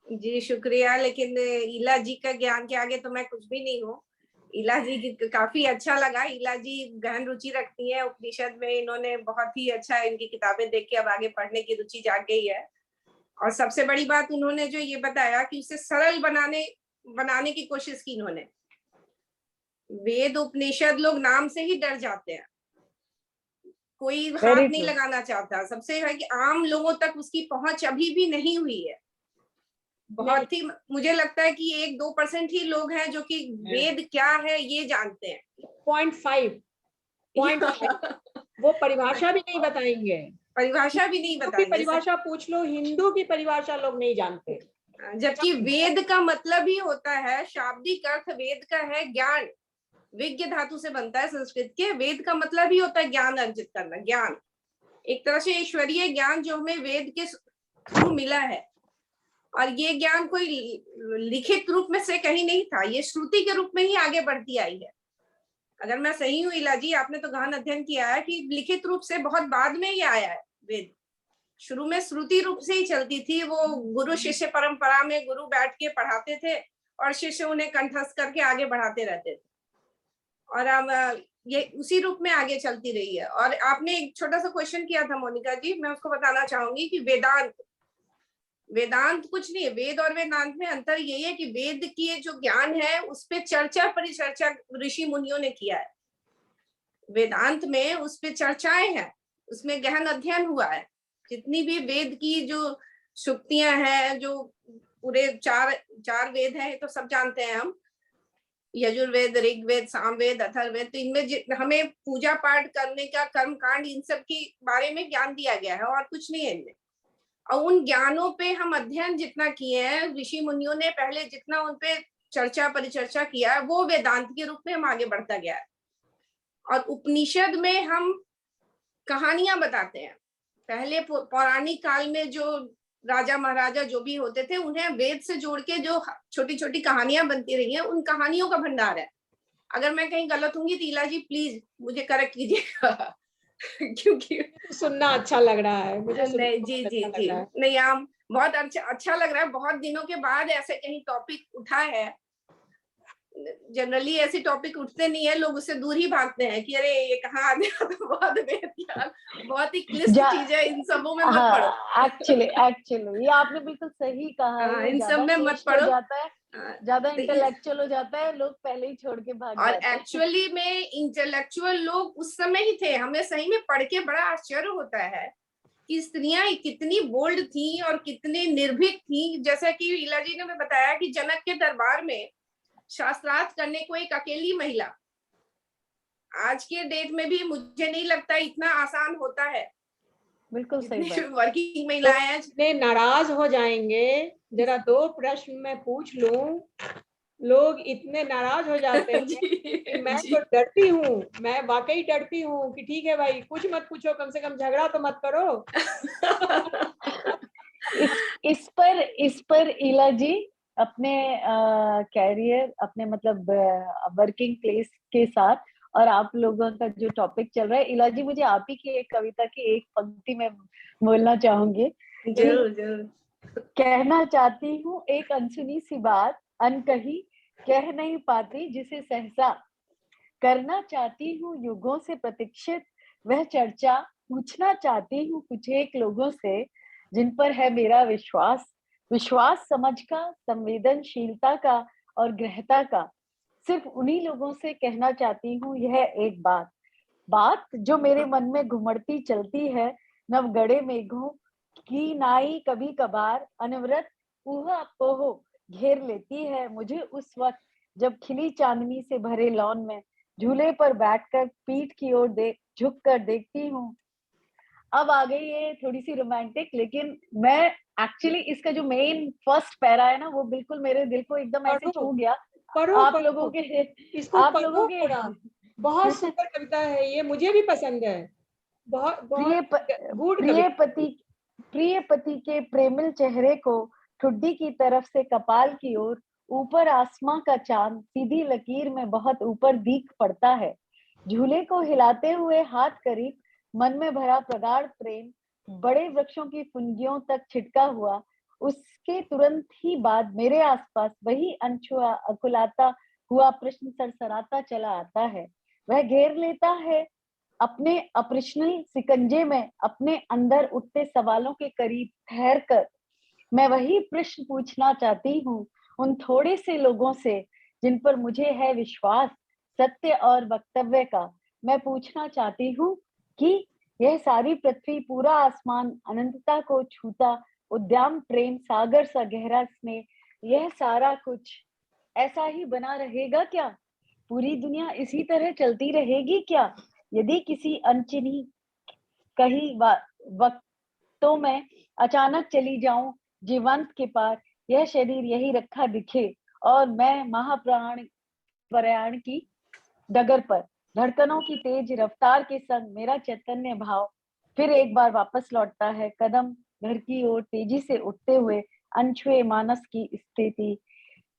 जी शुक्रिया, लेकिन इला जी का ज्ञान के आगे तो मैं कुछ भी नहीं हूँ। इला जी की काफी अच्छा लगा। इला जी गहन रुचि रखती है उपनिषद में, इन्होंने बहुत ही अच्छा, इनकी किताबें देख के अब आगे पढ़ने की रुचि जाग गई है। और सबसे बड़ी बात उन्होंने जो ये बताया कि उसे सरल बनाने की कोशिश की इन्होंने। वेद उपनिषद लोग नाम से ही डर जाते हैं, कोई हाथ नहीं लगाना चाहता। सबसे है कि आम लोगों तक उसकी पहुंच अभी भी नहीं हुई है। बहुत ही, मुझे लगता है कि 1-2% ही लोग हैं जो कि वेद क्या है ये जानते हैं। 0.5 वो परिभाषा भी नहीं बताएंगे। परिभाषा भी नहीं बताएंगे। परिभाषा पूछ लो, हिंदू की परिभाषा लोग नहीं जानते। जबकि वेद का मतलब ही होता है, शाब्दिक अर्थ वेद का है ज्ञान। विज्ञ धातु से बनता है संस्कृत के। वेद का मतलब ही होता है ज्ञान अर्जित करना। ज्ञान एक तरह से ईश्वरीय ज्ञान जो हमें वेद के थ्रू मिला है। और ये ज्ञान कोई लिखित रूप में से कहीं नहीं था, ये श्रुति के रूप में ही आगे बढ़ती आई है। अगर मैं सही हूँ इला जी, आपने तो गहन अध्ययन किया है कि लिखित रूप से बहुत बाद में ही आया है वेद। शुरू में श्रुति रूप से ही चलती थी। वो गुरु शिष्य परंपरा में गुरु बैठ के पढ़ाते थे और शिष्य उन्हें कंठस्थ करके आगे बढ़ाते रहते थे, और अब ये उसी रूप में आगे चलती रही है। और आपने एक छोटा सा क्वेश्चन किया था मोनिका जी, मैं उसको बताना चाहूंगी कि वेदांत कुछ नहीं है। वेद और वेदांत में अंतर यही है कि वेद की जो ज्ञान है उस पे चर्चा परिचर्चा ऋषि मुनियों ने किया है। वेदांत में उस पे चर्चाएं हैं, उसमें गहन अध्ययन हुआ है। जितनी भी वेद की जो शुक्तियां हैं, जो पूरे चार वेद हैं, तो सब जानते हैं हम, यजुर्वेद, ऋग्वेद, सामवेद, अथर्ववेद। तो इनमें हमें पूजा पाठ करने का कर्म कांड, इन सब के बारे में ज्ञान दिया गया है, और कुछ नहीं है इनमें। और उन ज्ञानों पे हम अध्ययन जितना किए हैं, ऋषि मुनियों ने पहले जितना उन पे चर्चा परिचर्चा किया है, वो वेदांत के रूप में हम आगे बढ़ता गया है। और उपनिषद में हम कहानियां बताते हैं। पहले पौराणिक काल में जो राजा महाराजा जो भी होते थे, उन्हें वेद से जोड़ के जो छोटी छोटी कहानियां बनती रही हैं, उन कहानियों का भंडार है। अगर मैं कहीं गलत होंगी तो इला जी प्लीज मुझे करेक्ट कीजिएगा। क्योंकि सुनना अच्छा लग रहा है मुझे। नहीं जी जी जी, नहीं आप बहुत अच्छा लग रहा है। बहुत दिनों के बाद ऐसे कहीं टॉपिक उठा है। जनरली ऐसे टॉपिक उठते नहीं है, लोग उससे दूर ही भागते हैं कि अरे ये कहाँ आ गया। तो बहुत ही क्लिष्ट चीज है, इन सबों में मत पड़ो। एक्चुअली ये आपने बिल्कुल सही कहा है। इन सब में मत पड़ो। जाता है ज्यादा तो इंटेलेक्चुअल हो जाता है, लोग पहले ही छोड़ के भाग और जाते हैं। एक्चुअली में इंटेलेक्चुअल लोग उस समय ही थे। हमें सही में पढ़ के बड़ा आश्चर्य होता है कि स्त्रियां कितनी बोल्ड थी और कितनी निर्भीक थी। जैसा कि इला जी ने बताया कि जनक के दरबार में शास्त्रार्थ करने को एक अकेली महिला, आज के डेट में भी मुझे नहीं लगता इतना आसान होता है। बिल्कुल सही जितनी बात। वर्किंग महिलाएं हैं इतने नाराज हो जाएंगे, जरा 2 प्रश्न मैं पूछ लूं। लोग इतने नाराज हो जाते हैं कि मैं जी तो डरती हूँ, मैं वाकई डरती हूँ कि ठीक है भाई, कुछ मत पूछो, कम से कम झगड़ा तो मत करो। इस पर इला जी अपने कैरियर, अपने मतलब वर्किंग प्लेस के साथ और आप लोगों का जो टॉपिक चल रहा है, इला जी मुझे आप ही की एक कविता की एक पंक्ति में बोलना चाहूंगी। जरूर जरूर। कहना चाहती हूँ एक अनसुनी सी बात, अनकही कह नहीं पाती जिसे सहसा, करना चाहती हूँ युगों से प्रतीक्षित वह चर्चा, पूछना चाहती हूँ कुछ एक लोगों से जिन पर है मेरा विश्वास, विश्वास समझ का, संवेदनशीलता का और गृहता का। सिर्फ उन्हीं लोगों से कहना चाहती हूँ यह एक बात, बात जो मेरे मन में घुमड़ती चलती है, नव गड़े मेघों की नाई कभी कभार, अनवरत ऊहा पोहो घेर लेती है मुझे उस वक्त जब खिली चांदनी से भरे लॉन में झूले पर बैठकर पीठ की ओर झुक कर देखती हूँ। अब आ गई ये थोड़ी सी रोमांटिक, लेकिन मैं एक्चुअली इसका जो मेन फर्स्ट पैरा है ना, वो बिल्कुल मेरे दिल को एकदम ऐसे पढ़ो छू गया। पढ़ो आप लोगों पढ़ो, के इसको आप लोगों पढ़ो के थोड़ा। बहुत सुंदर कविता है ये, मुझे भी पसंद है। बहुत बहुत प्रिय गुड प्रिय कविता। पति प्रिय पति के प्रेमिल चेहरे को ठुड्डी की तरफ से कपाल की ओर, ऊपर आसमां का चांद सीधी लकीर में बहुत ऊपर दीख पड़ता है। झूले को हिलाते हुए हाथ करीब, मन में भरा प्रगाढ़ प्रेम बड़े वृक्षों की फुनगियों तक छिटका हुआ। उसके तुरंत ही बाद मेरे आसपास वही अनछुआ अकुलाता हुआ प्रश्न सरसराता चला आता है। वह घेर लेता है अपने अप्रश्नल सिकंजे में, अपने अंदर उठते सवालों के करीब ठहर कर। मैं वही प्रश्न पूछना चाहती हूँ उन थोड़े से लोगों से जिन पर मुझे है विश्वास, सत्य और वक्तव्य का। मैं पूछना चाहती हूँ कि यह सारी पृथ्वी, पूरा आसमान, अनंतता को छूता उद्याम प्रेम सागर सा गहरा स्नेह, यह सारा कुछ ऐसा ही बना रहेगा क्या? पूरी दुनिया इसी तरह चलती रहेगी क्या? यदि किसी अनचिन्ही कहीं वक्तों में अचानक चली जाऊं जीवंत के पार, यह शरीर यही रखा दिखे और मैं महाप्राण प्रयाण की डगर पर, धड़कनों की तेज रफ्तार के संग मेरा चैतन्य भाव फिर एक बार वापस लौटता है, कदम घर की ओर तेजी से उठते हुए, अनछुए मानस की स्थिति,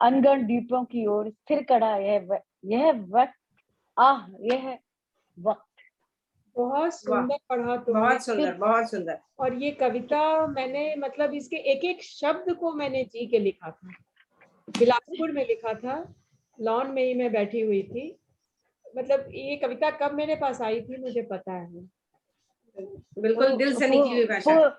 अनगढ़ द्वीपों की ओर स्थिर कड़ा यह वक्त, आह यह वक्त। बहुत वाह, सुंदर पढ़ा तुमने। बहुत सुंदर बहुत सुंदर। और ये कविता मैंने मतलब इसके एक एक शब्द को मैंने जी के लिखा था, बिलासपुर में लिखा था, लॉन में ही मैं बैठी हुई थी। मतलब ये कविता कब मेरे पास आई थी मुझे पता है। बिल्कुल दिल से निकली हुई भाषा।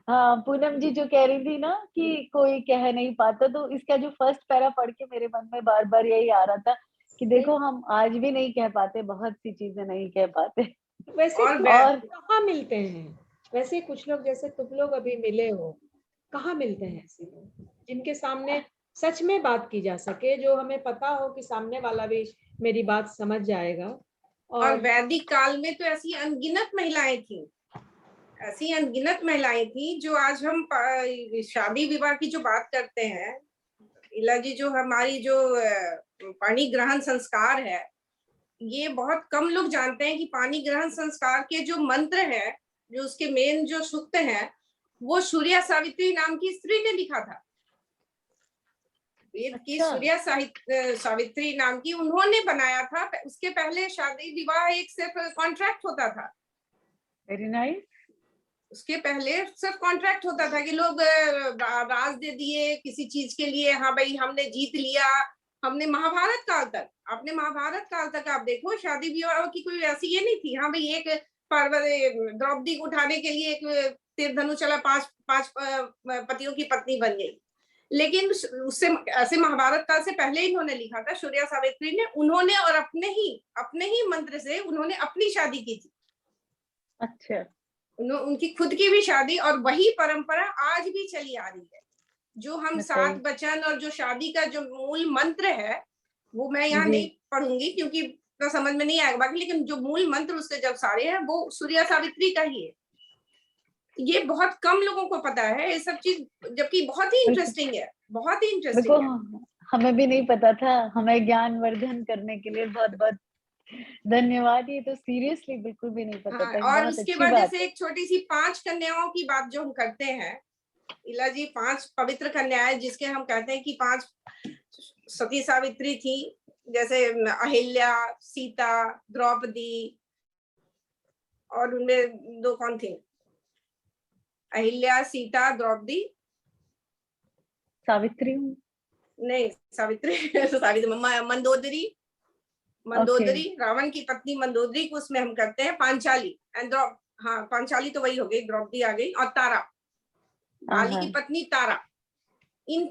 हाँ, पूनम जी जो कह रही थी ना कि कोई कह नहीं पाता, तो इसका जो फर्स्ट पैरा पढ़ के मेरे मन में बार बार यही आ रहा था कि देखो हम आज भी नहीं कह पाते, बहुत सी चीजें नहीं कह पाते। वैसे और कहाँ मिलते हैं, वैसे कुछ लोग जैसे तुम लोग अभी मिले हो, कहाँ मिलते हैं ऐसे लोग जिनके सामने सच में बात की जा सके, जो हमें पता हो कि सामने वाला भी मेरी बात समझ जाएगा। और वैदिक काल में तो ऐसी अनगिनत महिलाएं थी, ऐसी अनगिनत महिलाएं थी जो आज हम शादी विवाह की जो बात करते हैं, इला जी, जो हमारी जो पाणी ग्रहण संस्कार है, ये बहुत कम लोग जानते हैं कि पाणी ग्रहण संस्कार के जो मंत्र है, जो उसके मेन जो सूक्त है, वो सूर्या सावित्री नाम की स्त्री ने लिखा था। वेद की सूर्या सावित्री नाम की उन्होंने बनाया था। उसके पहले शादी विवाह एक सिर्फ कॉन्ट्रैक्ट होता था। Very nice. उसके पहले सिर्फ कॉन्ट्रैक्ट होता था कि लोग राज दे दिए किसी चीज के लिए, हाँ भाई हमने जीत लिया। हमने महाभारत काल तक, आपने महाभारत काल तक आप देखो, शादी विवाह की कोई ऐसी ये नहीं थी, हाँ भाई एक द्रौपदी को उठाने के लिए एक तीर धनुष चला, 5 पतियों की पत्नी बन गई। लेकिन उससे ऐसे महाभारत काल से पहले इन्होंने लिखा था, सूर्या सावित्री ने। उन्होंने और अपने ही मंत्र से उन्होंने अपनी शादी की थी। अच्छा। उनकी खुद की भी शादी, और वही परंपरा आज भी चली आ रही है। जो हम 7 वचन और जो शादी का जो मूल मंत्र है, वो मैं यहाँ नहीं पढ़ूंगी क्योंकि तो समझ में नहीं आएगा बाकी, लेकिन जो मूल मंत्र उसके जब सारे हैं वो सूर्या सावित्री का ही है। ये बहुत कम लोगों को पता है ये सब चीज, जबकि बहुत ही इंटरेस्टिंग है, बहुत ही इंटरेस्टिंग है। हमें भी नहीं पता था। हमें ज्ञानवर्धन करने के लिए बहुत बहुत धन्यवाद। ये तो सीरियसली बिल्कुल भी नहीं पता था। और बहुत उसके अच्छी बाद बात जैसे एक छोटी सी 5 कन्याओं की बात जो हम करते हैं, इला जी 5 पवित्र कन्याएं जिसके हम कहते हैं कि 5 सती सावित्री थी, जैसे अहिल्या, सीता, द्रौपदी, और उनमें 2 कौन थी? अहिल्या, सीता, द्रौपदी, सावित्री। नहीं सावित्री सावित्री मंदोदरी, रावण की पत्नी मंदोदरी को उसमें हम करते हैं पांचाली एंड हाँ पांचाली तो वही हो गई, द्रौपदी आ गई, और तारा, बाली की पत्नी तारा। इन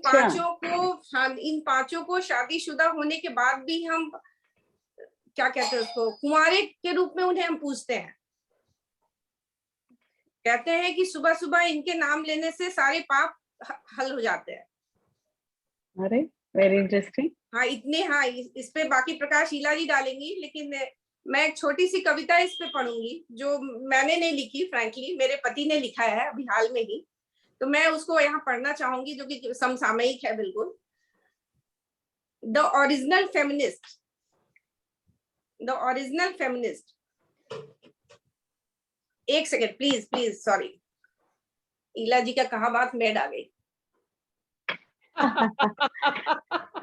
पांचों को शादीशुदा होने के बाद भी हम क्या कहते हैं उसको, कुंवारे के रूप में उन्हें हम पूजते हैं। कहते हैं कि सुबह सुबह इनके नाम लेने से सारे पाप हल हो जाते हैं। अरे वेरी इंटरेस्टिंग। हाँ इस पे बाकी प्रकाश ईला जी डालेंगी, लेकिन मैं एक छोटी सी कविता इस पे पढ़ूंगी जो मैंने नहीं लिखी, फ्रैंकली मेरे पति ने लिखा है अभी हाल में ही, तो मैं उसको यहाँ पढ़ना चाहूंगी जो कि समसामयिक है बिल्कुल। The original feminist. एक सेकेंड प्लीज सॉरी, ईला जी का कहा बात मेड आ गई।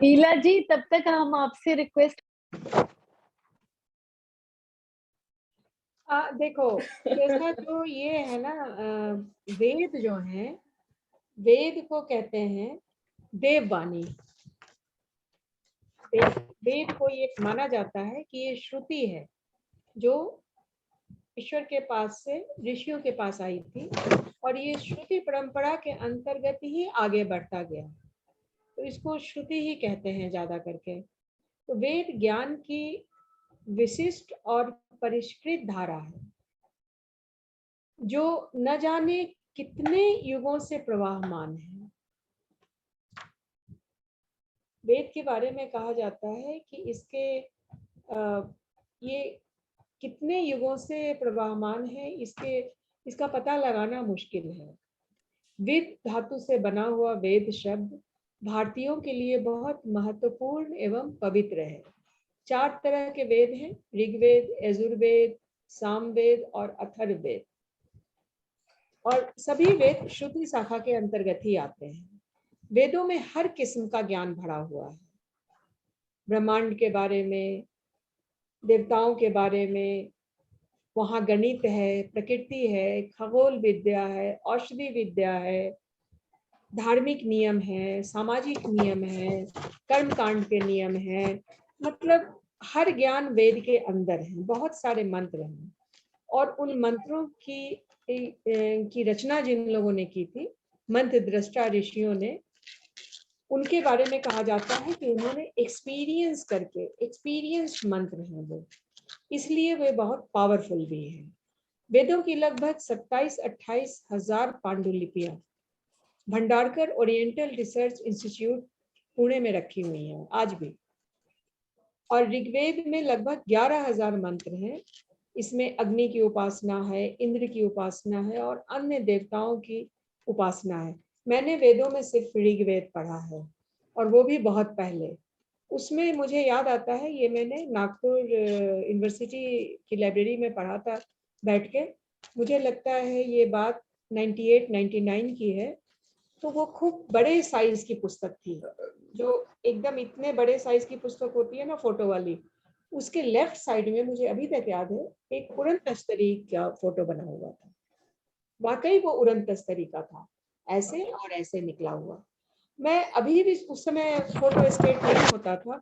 ईला जी तब तक हम आपसे रिक्वेस्ट देखो जैसा जो ये है ना, वेद जो है, वेद को कहते हैं देववाणी। वेद को ये माना जाता है कि ये श्रुति है जो ईश्वर के पास से ऋषियों के पास आई थी, और ये श्रुति परंपरा के अंतर्गत ही आगे बढ़ता गया, तो इसको श्रुति ही कहते हैं ज्यादा करके। तो वेद ज्ञान की विशिष्ट और परिष्कृत धारा है जो न जाने कितने युगों से प्रवाहमान है। वेद के बारे में कहा जाता है कि ये कितने युगों से प्रवाहमान है, इसका पता लगाना मुश्किल है। वेद धातु से बना हुआ वेद शब्द भारतीयों के लिए बहुत महत्वपूर्ण एवं पवित्र है। 4 तरह के वेद हैं, ऋग्वेद, यजुर्वेद, सामवेद और अथर्ववेद, और सभी वेद श्रुति शाखा के अंतर्गत ही आते हैं। वेदों में हर किस्म का ज्ञान भरा हुआ है, ब्रह्मांड के बारे में, देवताओं के बारे में, वहाँ गणित है, प्रकृति है, खगोल विद्या है, औषधि विद्या है, धार्मिक नियम है, सामाजिक नियम है, कर्मकांड के नियम है, मतलब हर ज्ञान वेद के अंदर है। बहुत सारे मंत्र हैं, और उन मंत्रों की रचना जिन लोगों ने की थी, मंत्र दृष्टा ऋषियों ने, उनके बारे में कहा जाता है कि उन्होंने एक्सपीरियंस करके, एक्सपीरियंस मंत्र हैं वो, इसलिए वे बहुत पावरफुल भी हैं। वेदों की लगभग 27-28 हजार पांडुलिपियां Bhandarkar oriental research institute Pune में रखी हुई हैं आज भी, और ऋग्वेद में लगभग 11,000 मंत्र हैं। इसमें अग्नि की उपासना है, इंद्र की उपासना है, और अन्य देवताओं की उपासना है। मैंने वेदों में सिर्फ ऋग्वेद पढ़ा है, और वो भी बहुत पहले। उसमें मुझे याद आता है, ये मैंने नागपुर यूनिवर्सिटी की लाइब्रेरी में पढ़ा था बैठ के, मुझे लगता है ये बात 98-99 की है। तो वो खूब बड़े साइज की पुस्तक थी, जो एकदम इतने बड़े साइज की पुस्तक होती है ना, फोटो वाली, उसके लेफ्ट साइड में मुझे अभी तक याद है एक उड़न तस्तरी का फोटो बना हुआ था। वाकई वो उड़न तस्तरी का था, ऐसे और ऐसे निकला हुआ। मैं अभी भी उस समय फोटो स्टेट नहीं होता था,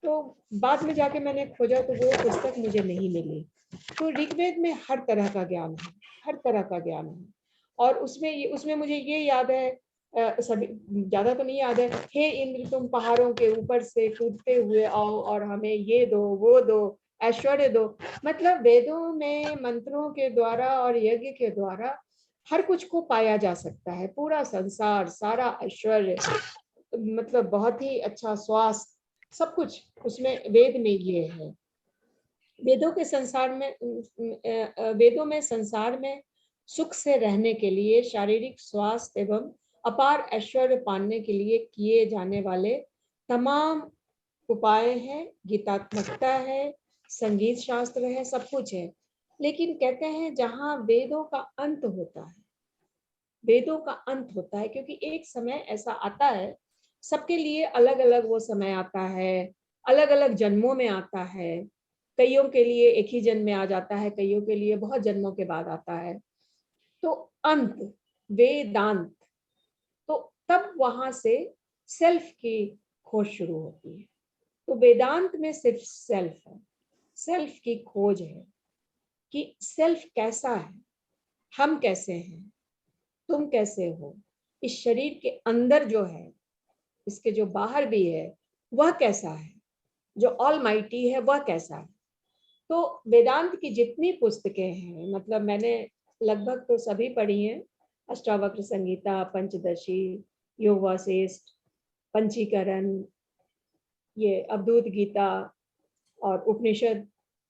तो बाद में जाके मैंने खोजा तो वो पुस्तक मुझे नहीं मिली। तो ऋग्वेद में हर तरह का ज्ञान है, हर तरह का ज्ञान है। और उसमें मुझे ये याद है, सभी ज्यादा तो नहीं याद है। हे इंद्र तुम पहाड़ों के ऊपर से कूदते हुए आओ और हमें ये दो वो दो ऐश्वर्य दो। मतलब वेदों में मंत्रों के द्वारा और यज्ञ के द्वारा हर कुछ को पाया जा सकता है, पूरा संसार, सारा ऐश्वर्य, मतलब बहुत ही अच्छा स्वास्थ्य, सब कुछ उसमें वेद में ये है। वेदों के संसार में वेदों में संसार में सुख से रहने के लिए, शारीरिक स्वास्थ्य एवं अपार ऐश्वर्य पाने के लिए किए जाने वाले तमाम उपाय हैं, गीतात्मकता है, संगीत शास्त्र है, सब कुछ है। लेकिन कहते हैं जहां वेदों का अंत होता है, वेदों का अंत होता है, क्योंकि एक समय ऐसा आता है, सबके लिए अलग अलग वो समय आता है, अलग अलग जन्मों में आता है। कईयों के लिए एक ही जन्म में आ जाता है, कईयों के लिए बहुत जन्मों के बाद आता है। तो अंत, वेदांत, तो तब वहां से सेल्फ की खोज शुरू होती है। तो वेदांत में सिर्फ सेल्फ है, सेल्फ की खोज है कि सेल्फ कैसा है, हम कैसे हैं, तुम कैसे हो, इस शरीर के अंदर जो है, इसके जो बाहर भी है वह कैसा है, जो ऑलमाइटी है वह कैसा है। तो वेदांत की जितनी पुस्तकें हैं, मतलब मैंने लगभग तो सभी पढ़ी हैं, अष्टावक्र संगीता, पंचदशी, योग वासिष्ठ, पंचीकरण, ये अवधूत गीता और उपनिषद,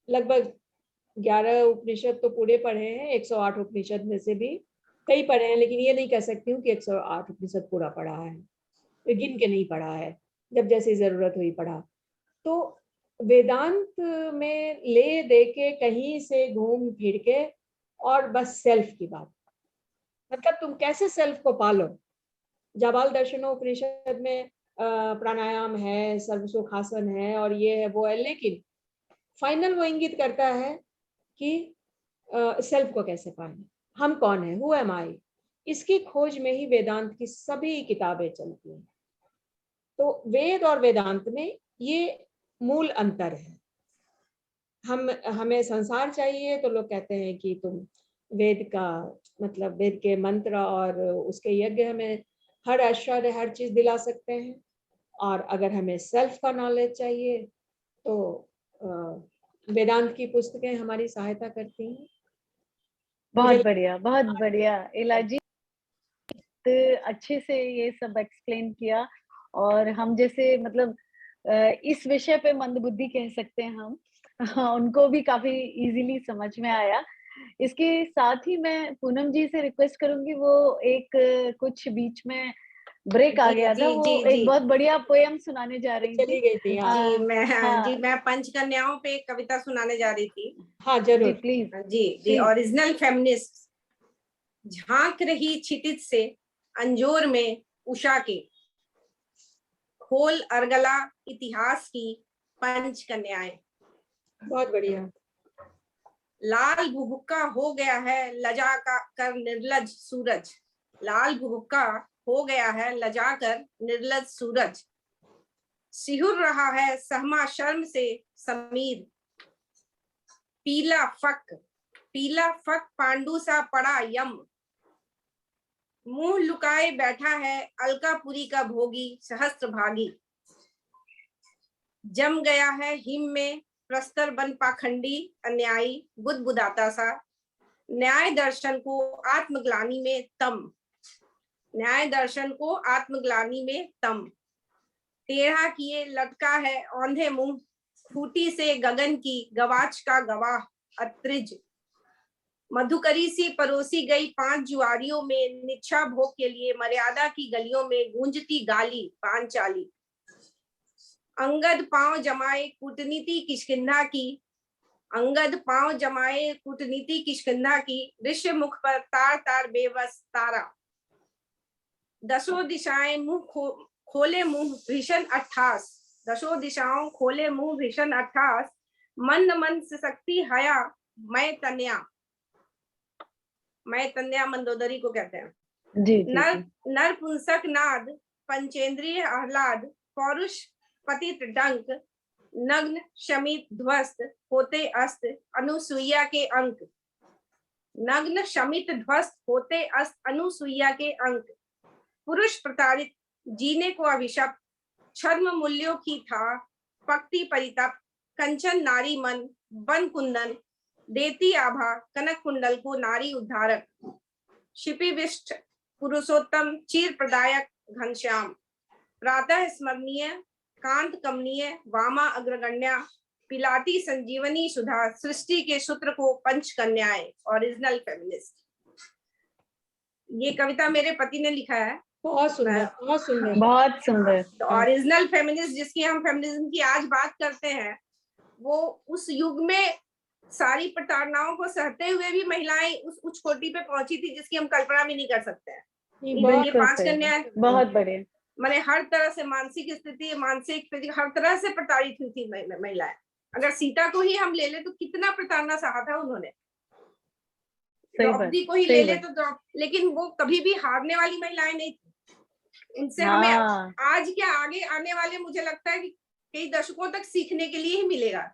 लगभग 11 उपनिषद तो पूरे पढ़े हैं, 108 उपनिषद में से भी कई पढ़े हैं, लेकिन ये नहीं कह सकती हूँ कि 108 उपनिषद पूरा पढ़ा है, तो गिन के नहीं पढ़ा है, जब जैसी जरूरत हुई पढ़ा। तो वेदांत में ले दे के कहीं से घूम फिर के और बस सेल्फ की बात, मतलब तुम कैसे सेल्फ को पालो। जाबाल दर्शनोपनिषद में प्राणायाम है, सर्वसुखासन है और ये है वो है, लेकिन फाइनल वो इंगित करता है कि सेल्फ को कैसे पाना, हम कौन है, हु एम आई, इसकी खोज में ही वेदांत की सभी किताबें चलती हैं। तो वेद और वेदांत में ये मूल अंतर है। हमें संसार चाहिए तो लोग कहते हैं कि तुम वेद का, मतलब वेद के मंत्र और उसके यज्ञ हमें हर ऐश्वर्य, हर चीज दिला सकते हैं। और अगर हमें सेल्फ का नॉलेज चाहिए तो वेदांत की पुस्तकें हमारी सहायता करती हैं। बहुत बढ़िया, बहुत बढ़िया इलाजी, अच्छे से ये सब एक्सप्लेन किया। और हम जैसे मतलब इस विषय पे मंदबुद्धि कह सकते हैं हम, उनको भी काफी इजीली समझ में आया। इसके साथ ही मैं पूनम जी से रिक्वेस्ट करूंगी, वो एक कुछ बीच में ब्रेक आ गया था, वो एक बहुत बढ़िया पोयम सुनाने जा रही चली गई थी। जी मैं पंचकन्याओं पे एक कविता सुनाने जा रही थी। हाँ जरूर, प्लीज। जी, दी ओरिजिनल फेमिनिस्ट। झांक रही क्षितिज से अंजोर में उषा के, खोल अर्गला इतिहास की पंचकन्याएं। बहुत बढ़िया। लाल भुभुक्का हो गया है लजा का कर निर्लज सूरज, लाल भुभुक्का हो गया है लजा कर निर्लज सूरज, सिहुर रहा है सहमा शर्म से समीर, पीला फक पांडु सा पड़ा यम, मुंह लुकाए बैठा है अलकापुरी का भोगी सहस्त्र भागी, जम गया है हिम में प्रस्तर बन पाखंडी अन्यायी बुदबुदाता सा, न्याय दर्शन को आत्मग्लानी में तम, न्याय दर्शन को आत्मग्लानी में तम, टेढ़ा किए लटका है औंधे मुंह, फूटी से गगन की गवाच का गवाह अत्रिज, मधुकरी सी परोसी गई 5 जुआरियों में निच्छा भोग के लिए मर्यादा की गलियों में गूंजती गाली पांचाली, अंगद पांव जमाए कूटनीति किष्किंधा की, अंगद पांव जमाए कूटनीति किष्किंधा की, ऋषि मुख पर तार तार बेबस तारा, दसों दिशाएं मुंह खोले मुंह भीषण अट्ठास, दसों दिशाओं खोले मुंह भीषण अट्ठास, मन शक्ति हया मैं तन्या मंदोदरी को कहते हैं। जी, नर पुंसक नाद पंचेंद्रिय आह्लाद, पौरुष पतित डंक, नग्न शमित ध्वस्त होते अस्त अनुसुईया के अंक, नग्न शमित ध्वस्त होते अस्त अनुसुईया के अंक, पुरुष प्रताड़ित जीने को अभिशप, छद्म मूल्यों की था पक्ति परितप, कंचन नारी मन बन कुंदन, देती आभा कनक कुंडल को नारी उद्धारक, शिपिविष्ट पुरुषोत्तम चीर प्रदायक घनश्याम, प्रातः स्मरणीय कांत कमनीय वामा अग्रगण्या, पिलाती संजीवनी सुधा, सृष्टि के सूत्र को पंच कन्याएं, ओरिजिनल फेमिनिस्ट। ये कविता मेरे पति ने लिखा है। बहुत सुंदर, बहुत सुंदर, बहुत सुंदर। ओरिजिनल फेमिनिस्ट जिसकी हम फेमिनिज्म की आज बात करते हैं, वो उस युग में सारी प्रताड़नाओं को सहते हुए भी महिलाएं उस उच्च कोटि पे पहुंची थी जिसकी हम कल्पना भी नहीं कर सकते हैं। ये पांच कन्याएं बहुत बढ़िया, मैंने हर तरह से मानसिक स्थिति, मानसिक हर तरह से प्रताड़ित हुई थी महिलाएं। अगर सीता को ही हम ले ले तो कितना प्रताड़ना सहा था उन्होंने, द्रौपदी को ही ले ले तो लेकिन वो कभी भी हारने वाली महिलाएं नहीं थी। उनसे हमें आज क्या आगे आने वाले, मुझे लगता है कि कई दशकों तक सीखने के लिए ही मिलेगा।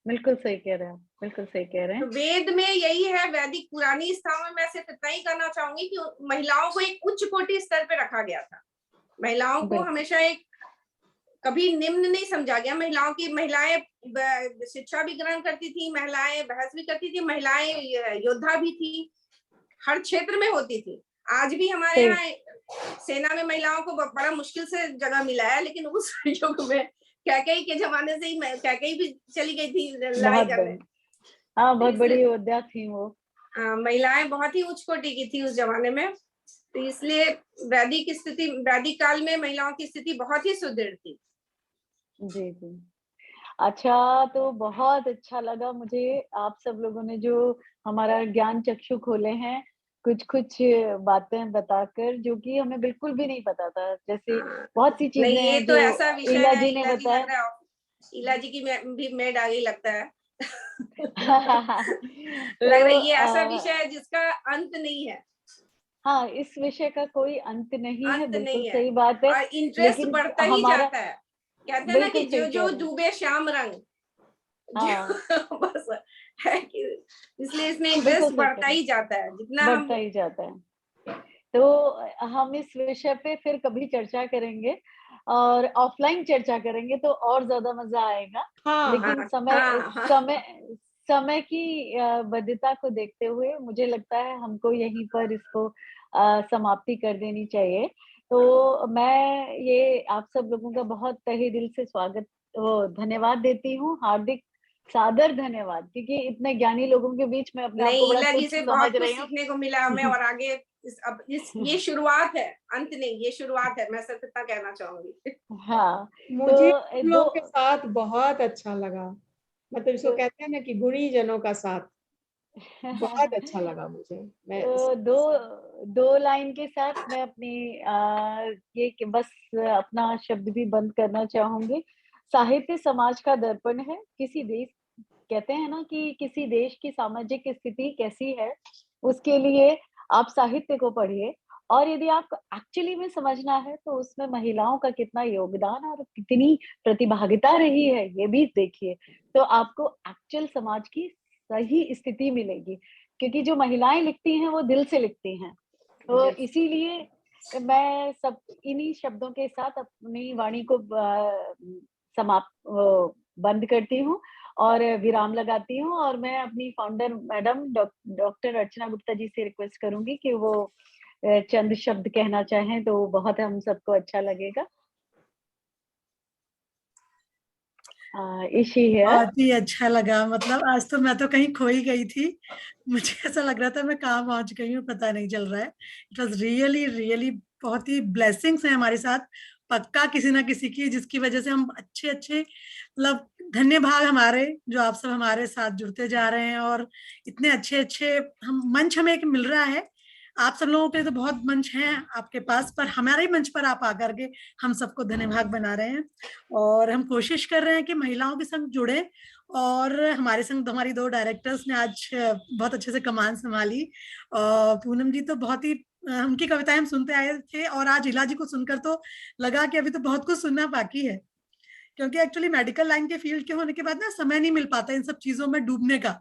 बिल्कुल सही कह रहे हैं, बिल्कुल सही कह रहे हैं। तो वेद में यही है, वैदिक पुरानी स्थाओं में मैं सिर्फ इतना ही करना चाहूंगी कि महिलाओं को एक उच्च कोटि स्तर पे रखा गया था। महिलाओं को हमेशा एक कभी निम्न नहीं समझा गया। महिलाएं शिक्षा भी ग्रहण करती थी, महिलाएं बहस भी करती थी, महिलाएं योद्धा भी थी, हर क्षेत्र में होती थी। आज भी हमारे यहाँ सेना में महिलाओं को बड़ा मुश्किल से जगह मिला है, लेकिन उस युग में कैकेयी के जमाने से ही कैकेयी भी चली गई थी लड़ाई करने। हाँ, बहुत बड़ी योद्धा थी वो। महिलाएं बहुत ही उच्च कोटि की थी उस जमाने में, तो इसलिए वैदिक काल में महिलाओं की स्थिति बहुत ही सुदृढ़ थी। जी जी। अच्छा, तो बहुत अच्छा लगा मुझे आप सब लोगों ने जो हमारा ज्ञान चक्षु खोले हैं, कुछ बातें बताकर, जो कि हमें बिल्कुल भी नहीं पता था। जैसे बहुत सी चीजें नहीं, ये तो ऐसा विषय ईला है, जी ने बताया। ईला जी की भी मेड आ गई लगता है। लग रहा है ये ऐसा विषय है जिसका अंत नहीं है। हाँ, इस विषय का कोई अंत नहीं है, बिल्कुल सही बात है। और इंटरेस्ट बढ़ता ही जाता है। कहते हैं ना कि जो डूबे श्याम रंग, बस है कि इसलिए इसमें इंटरेस्ट बढ़ता ही जाता है जितना बढ़ता ही जाता है। तो हम इस विषय पे फिर कभी चर्चा करेंगे और ऑफलाइन चर्चा करेंगे तो और ज्यादा मजा आएगा। लेकिन समय की बद्धता को देखते हुए मुझे लगता है हमको यहीं पर इसको समाप्ति कर देनी चाहिए। तो मैं ये आप सब लोगों का बहुत तहे दिल से धन्यवाद देती हूँ, हार्दिक सादर धन्यवाद, क्योंकि इतने ज्ञानी लोगों के बीच में अपने आप को बड़ा कुछ समझ रही हूँ। सीखने को मिला हमें और आगे ये शुरुआत है, अंत नहीं, ये शुरुआत है, मैं सिर्फ इतना कहना चाहूंगी। हाँ, मुझे तो लोगों के साथ बहुत अच्छा लगा, मतलब इसको कहते हैं ना कि गुणी जनों का साथ, बहुत अच्छा लगा मुझे। मैं दो लाइन के साथ मैं अपनी ये बस अपना शब्द भी बंद करना चाहूंगी। साहित्य समाज का दर्पण है। कहते हैं ना कि किसी देश की सामाजिक स्थिति कैसी है, उसके लिए आप साहित्य को पढ़िए, और यदि आपको एक्चुअली में समझना है तो उसमें महिलाओं का कितना योगदान और कितनी प्रतिभागिता रही है ये भी देखिए, तो आपको एक्चुअल समाज की सही स्थिति मिलेगी। क्योंकि जो महिलाएं लिखती हैं वो दिल से लिखती हैं। तो इसीलिए मैं सब इन्हीं शब्दों के साथ अपनी वाणी को बंद करती हूँ और विराम लगाती हूँ, और मैं अपनी फाउंडर मैडम डॉक्टर अर्चना गुप्ता जी से रिक्वेस्ट करूंगी कि वो चंद शब्द कहना चाहें तो बहुत हम सबको अच्छा लगेगा। बहुत ही अच्छा लगा, मतलब आज तो मैं तो कहीं खो ही गई थी, मुझे ऐसा लग रहा था मैं कहाँ पहुंच गई हूँ, पता नहीं चल रहा है। इट वॉज रियली रियली बहुत ही ब्लेसिंग्स हैं हमारे साथ, पक्का किसी ना किसी की, जिसकी वजह से हम अच्छे मतलब धन्य भाग हमारे जो आप सब हमारे साथ जुड़ते जा रहे हैं, और इतने अच्छे हम मंच हमें एक मिल रहा है। आप सब लोगों के तो बहुत मंच हैं आपके पास, पर हमारे मंच पर आप आकर के हम सबको धन्यभाग बना रहे हैं, और हम कोशिश कर रहे हैं कि महिलाओं के संग जुड़े। और हमारे संग हमारी 2 डायरेक्टर्स ने आज बहुत अच्छे से कमान संभाली। पूनम जी तो बहुत ही, उनकी कविताएं हम सुनते आए थे, और आज ईला जी को सुनकर तो लगा कि अभी तो बहुत कुछ सुनना बाकी है, क्योंकि एक्चुअली मेडिकल लाइन के फील्ड के होने के बाद ना समय नहीं मिल पाता इन सब चीजों में डूबने का।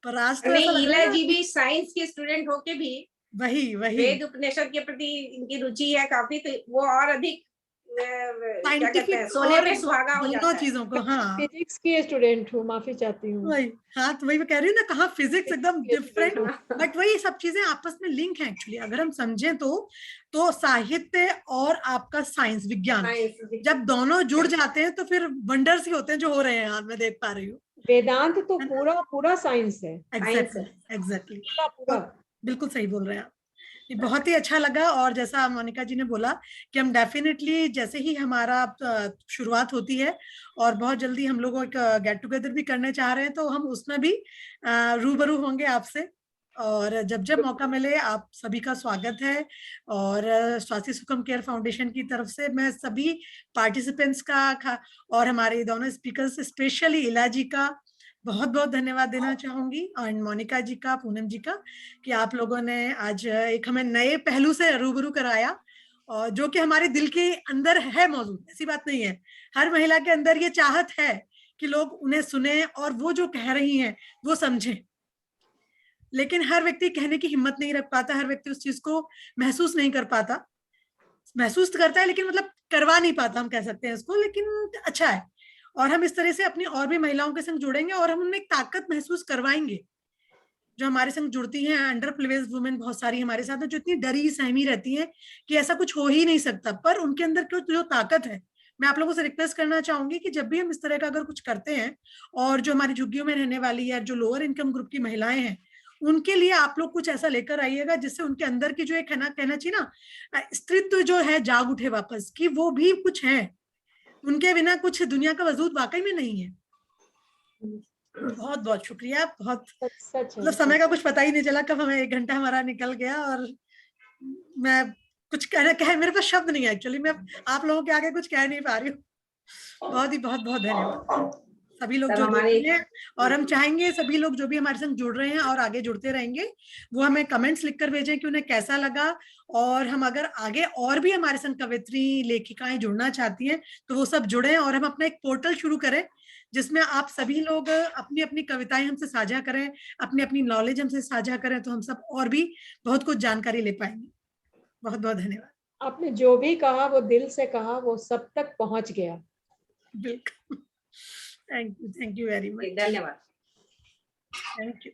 पर आज तो ऐसा लग रहा है ईला जी भी साइंस के स्टूडेंट होके भी वही वही वेद उपनिषद के प्रति इनकी रुचि है काफी, तो वो और अधिक क्या कहते हैं, साइंटिफिक सोने और पे सुहागा हो जाता दोनों है। चीजों को, हाँ फिजिक्स की स्टूडेंट हूँ, माफी चाहती हूँ। वही, हाँ तो वही मैं कह रही हूँ ना, कहाँ फिजिक्स एकदम डिफरेंट, बट वही सब चीजें आपस में लिंक है एक्चुअली, अगर हम समझें तो साहित्य और आपका साइंस विज्ञान जब दोनों जुड़ जाते हैं तो फिर वंडर्स ही होते हैं जो हो रहे हैं, आज मैं देख पा रही हूँ। वेदांत तो पूरा पूरा साइंस है, एग्जैक्टली पूरा। बिल्कुल सही बोल रहे हैं आप। ये बहुत ही अच्छा लगा, और जैसा मोनिका जी ने बोला कि हम डेफिनेटली जैसे ही हमारा शुरुआत होती है और बहुत जल्दी हम लोग एक गेट टुगेदर भी करने चाह रहे हैं, तो हम उसमें भी रूबरू होंगे आपसे, और जब जब मौका मिले आप सभी का स्वागत है। और स्वास्थ्य सुखम केयर फाउंडेशन की तरफ से मैं सभी पार्टिसिपेंट्स का और हमारे दोनों स्पीकर्स स्पेशली इला जी का बहुत बहुत धन्यवाद देना चाहूंगी, और मोनिका जी का, पूनम जी का, कि आप लोगों ने आज एक हमें नए पहलू से रूबरू कराया, और जो कि हमारे दिल के अंदर है मौजूद, ऐसी बात नहीं है, हर महिला के अंदर ये चाहत है कि लोग उन्हें सुने और वो जो कह रही हैं वो समझें, लेकिन हर व्यक्ति कहने की हिम्मत नहीं रख पाता, हर व्यक्ति उस चीज को महसूस नहीं कर पाता, महसूस करता है लेकिन मतलब करवा नहीं पाता, हम कह सकते हैं इसको, लेकिन अच्छा है। और हम इस तरह से अपनी और भी महिलाओं के संग जुड़ेंगे और हम उनमें एक ताकत महसूस करवाएंगे, जो हमारे संग जुड़ती हैं अंडर प्रिविलेज्ड वुमेन बहुत सारी हमारे साथ, जो इतनी डरी सहमी रहती हैं कि ऐसा कुछ हो ही नहीं सकता, पर उनके अंदर जो ताकत है, मैं आप लोगों से रिक्वेस्ट करना चाहूंगी कि जब भी हम इस तरह का अगर कुछ करते हैं, और जो हमारी झुग्गियों में रहने वाली है, जो लोअर इनकम ग्रुप की महिलाएं हैं, उनके लिए आप लोग कुछ ऐसा लेकर आइएगा जिससे उनके अंदर की जो एक है ना, कहना चाहिए ना, स्त्रीत्व जो है जाग उठे वापस, कि वो भी कुछ है, उनके बिना कुछ दुनिया का वजूद वाकई में नहीं है। बहुत बहुत शुक्रिया, बहुत मतलब समय का कुछ पता ही नहीं चला कब हमें 1 घंटा हमारा निकल गया, और मैं कुछ कह मेरे पास शब्द नहीं है एक्चुअली, मैं आप लोगों के आगे कुछ कह नहीं पा रही हूँ। बहुत ही बहुत बहुत धन्यवाद सभी लोग जो जुड़ रहे हैं, और हम चाहेंगे सभी लोग जो भी हमारे संग जुड़ रहे हैं और आगे जुड़ते रहेंगे, वो हमें कमेंट्स लिखकर भेजें कि उन्हें कैसा लगा, और हम अगर आगे और भी हमारे संग कवित्री लेखिकाएं जुड़ना चाहती हैं तो वो सब जुड़े, और हम अपना एक पोर्टल शुरू करें जिसमें आप सभी लोग अपनी अपनी कविताएं हमसे साझा करें, अपनी अपनी नॉलेज हमसे साझा करें, तो हम सब और भी बहुत कुछ जानकारी ले पाएंगे। बहुत बहुत धन्यवाद। आपने जो भी कहा वो दिल से कहा, वो सब तक पहुंच गया। बिल्कुल, थैंक यू वेरी मच, धन्यवाद, थैंक यू।